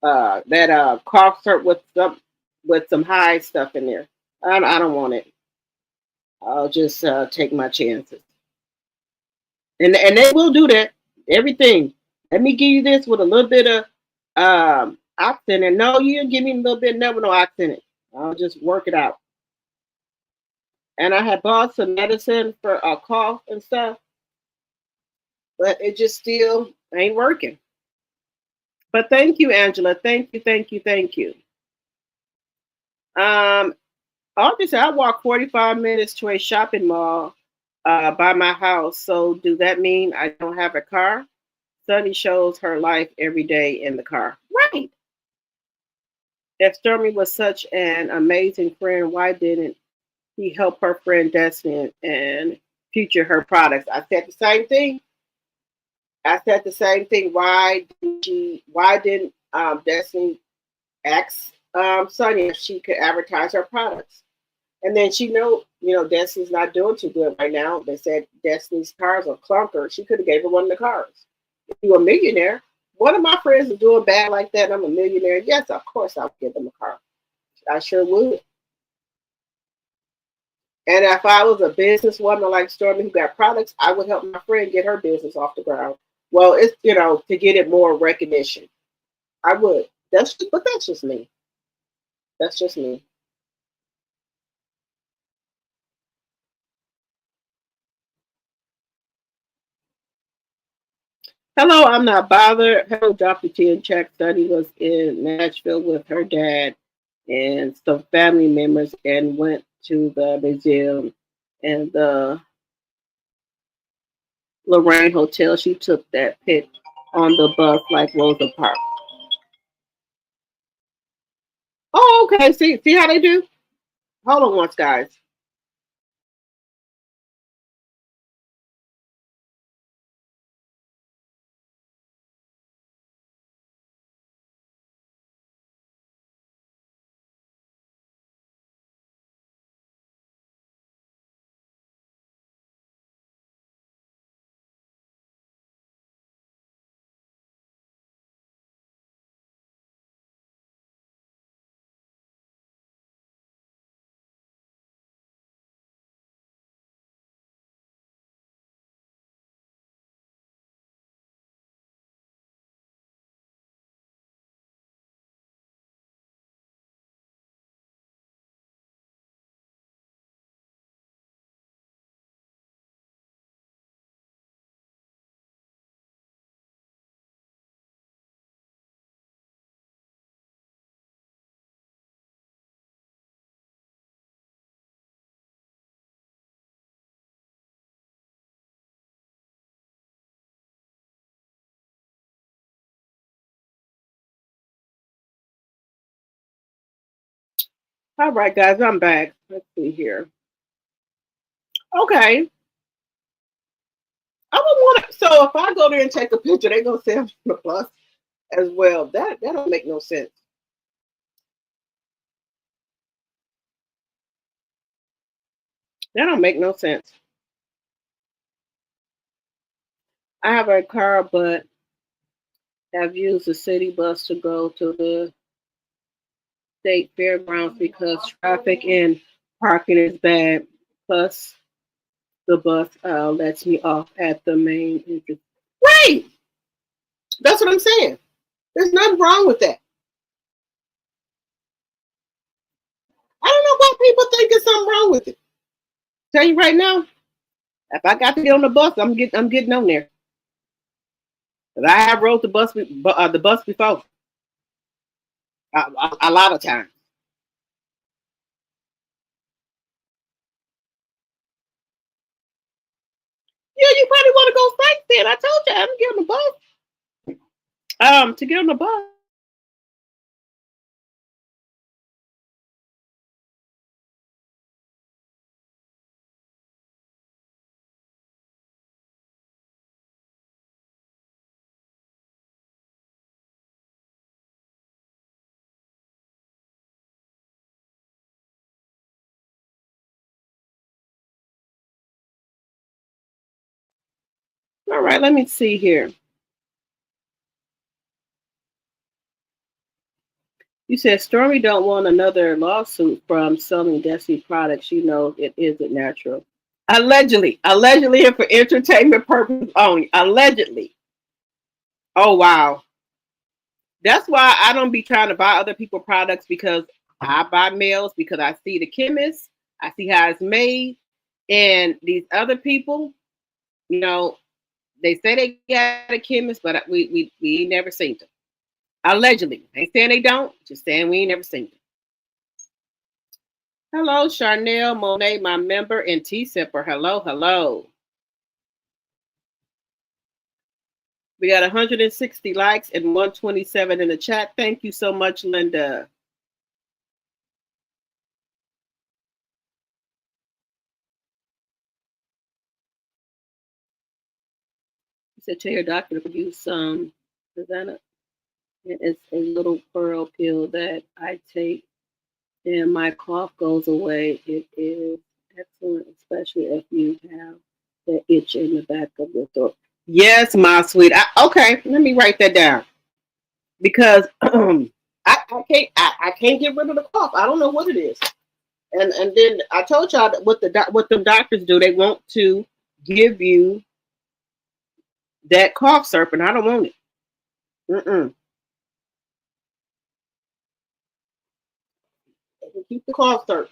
That cough syrup with some high stuff in there. I don't want it. I'll just take my chances. And they will do that. Everything. Let me give you this with a little bit of oxen. And no, you didn't give me a little bit, never no oxen in it. I'll just work it out. And I had bought some medicine for a cough and stuff, but it just still ain't working. But thank you, Angela. Thank you, thank you, thank you. Um, obviously, I walk 45 minutes to a shopping mall by my house. So, do that mean I don't have a car? Sunny shows her life every day in the car. Right. If Stormy was such an amazing friend, why didn't he help her friend Destiny and future her products? I said the same thing. I said the same thing. Why didn't Destiny ask Sunny if she could advertise her products? And then she Destiny's not doing too good right now. They said Destiny's cars are clunker. She could have gave her one of the cars. If you were a millionaire, one of my friends is doing bad like that, and I'm a millionaire. Yes, of course I would give them a car. I sure would. And if I was a businesswoman like Stormy who got products, I would help my friend get her business off the ground. Well, it's to get it more recognition. I would. That's just me. That's just me. Hello, I'm not bothered. Hello, Dr. T and Check Study was in Nashville with her dad and some family members and went to the museum and the Lorraine Hotel. She took that pic on the bus like Rosa Parks. Oh, okay. See how they do? Hold on once, guys. All right, guys, I'm back. Let's see here. Okay. I would want to. So if I go there and take a picture, they gonna say I'm on the bus as well. That don't make no sense. That don't make no sense. I have a car, but have used the city bus to go to the state fairgrounds because traffic and parking is bad. Plus, the bus lets me off at the main entrance. Right. That's what I'm saying. There's nothing wrong with that. I don't know why people think there's something wrong with it. Tell you right now, if I got to get on the bus, I'm getting on there. 'Cause I have rode the bus before a lot of times. Yeah, you probably want to go sightseeing. I told you I'm getting on the bus. To get on the bus. All right, let me see here. You said Stormy don't want another lawsuit from selling Destiny products. She knows it isn't natural. Allegedly, and for entertainment purposes only. Allegedly. Oh wow. That's why I don't be trying to buy other people products because I buy males because I see the chemist, I see how it's made, and these other people, you know, they say they got a chemist, but we ain't never seen them. Allegedly, ain't saying they don't, just saying we ain't never seen them. Hello, Charnel Monet, my member, and T Sipper. Hello, hello. We got 160 likes and 127 in the chat. Thank you so much, Linda. You said tell your doctor to use some designer. It's a little pearl pill that I take and my cough goes away. It is excellent, especially if you have the itch in the back of your throat. Yes, my sweet. Okay, let me write that down because I can't get rid of the cough. I don't know what it is. And then I told y'all that what the doctors do. They want to give you that cough syrup, and I don't want it. Mm-mm. Keep the cough syrup.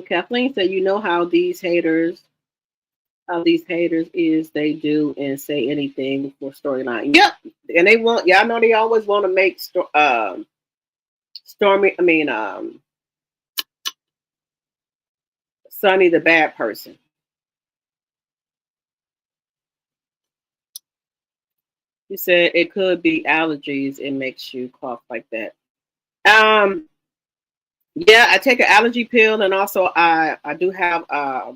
Kathleen said, you know how these haters is they do and say anything for storyline. Yep, and they want. Yeah, I know they always want to make Stormy. I mean, Sunny the bad person. You said it could be allergies. It makes you cough like that. Um, yeah, I take an allergy pill, and also I do have uh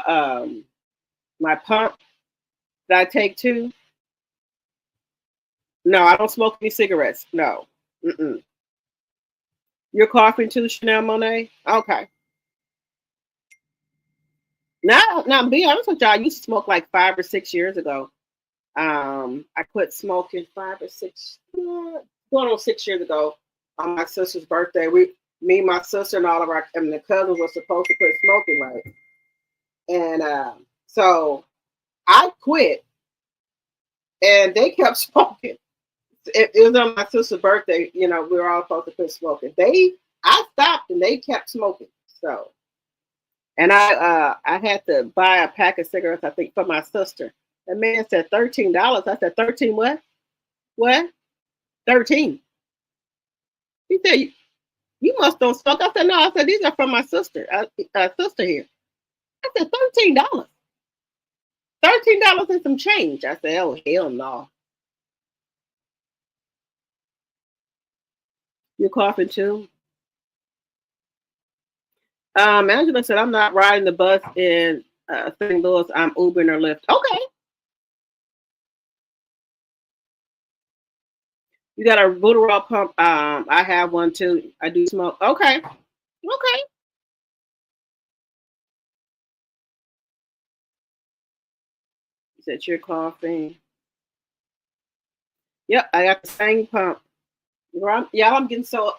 um my pump that I take too. No, I don't smoke any cigarettes. No. Mm-mm. You're coughing too, Chanel Monet? Okay. Now, be honest with y'all, I used to smoke like 5 or 6 years ago. I quit smoking 5 or 6, going on 6 years ago on my sister's birthday. Me, my sister, and all of our, and the cousins were supposed to quit smoking, right? And so I quit, and they kept smoking. It was on my sister's birthday. You know, we were all supposed to quit smoking. I stopped, and they kept smoking. So, and I had to buy a pack of cigarettes, I think, for my sister. The man said $13. I said 13 what? What? 13. He said you must don't smoke. I said no. I said these are from my sister. Sister here. said $13. $13 and some change. I said, oh, hell no. You're coughing too? Angela said, I'm not riding the bus in St. Louis. I'm Ubering or Lyft. Okay. You got a Buterol pump. I have one too. I do smoke. Okay. Okay. You said you're coughing. Yep, I got the same pump. Y'all, I'm getting so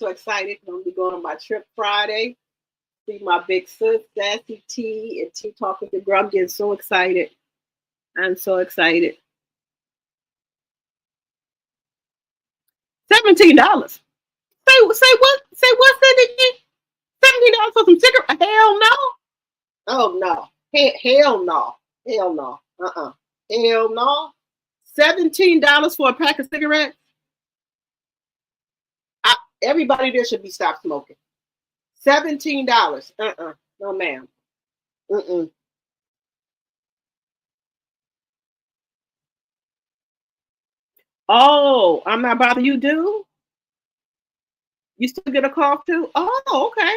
excited. I'm gonna be going on my trip Friday. See my big sis, Sassy T, and T talking to girl. I'm getting so excited. I'm so excited. $17. Say what? Say what's that again? $17 for some cigarettes? Hell no. Oh no. Hell no. Hell no. Hell no. $17 for a pack of cigarettes? Everybody there should be stopped smoking. $17. No, ma'am. Oh, I'm not bothering you, dude. You still get a cough too? Oh, okay.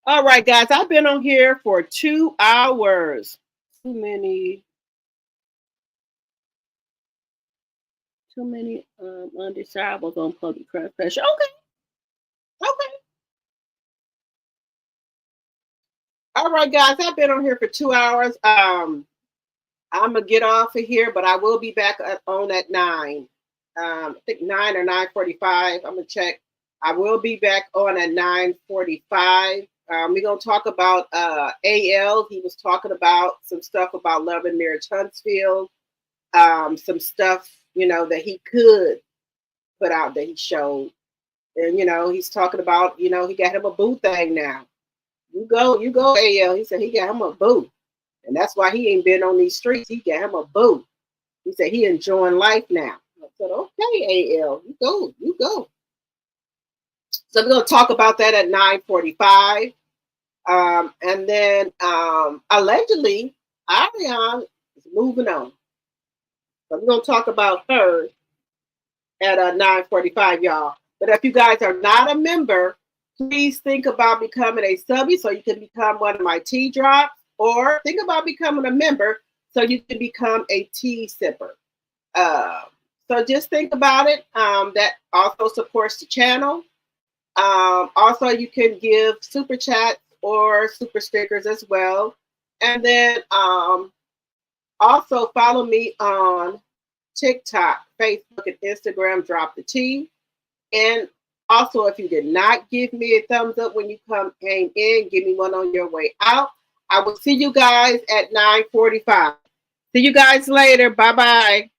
All right, guys. I've been on here for 2 hours. Too many undesirables on public transportation. Okay. Okay. All right, guys. I've been on here for 2 hours. I'm gonna get off of here, but I will be back on at 9. I think 9 or 9:45. I'm gonna check. I will be back on at 9:45. We're gonna talk about AL. He was talking about some stuff about Love and Marriage Huntsville. Some stuff, that he could put out that he showed. And he's talking about, he got him a boo thing now. You go, AL. He said he got him a boo. And that's why he ain't been on these streets. He got him a boo. He said he enjoying life now. I said, okay, AL, you go. So we're going to talk about that at 9:45. And then allegedly, Ariane is moving on. So we're going to talk about her at 9:45, y'all. But if you guys are not a member, please think about becoming a subby so you can become one of my tea drops, or think about becoming a member so you can become a tea sipper. So just think about it. That also supports the channel. Also, you can give super chats or super stickers as well. And then also follow me on TikTok, Facebook, and Instagram, Drop the Tea. And also, if you did not give me a thumbs up when you came in, give me one on your way out. I will see you guys at 9:45. See you guys later. Bye-bye.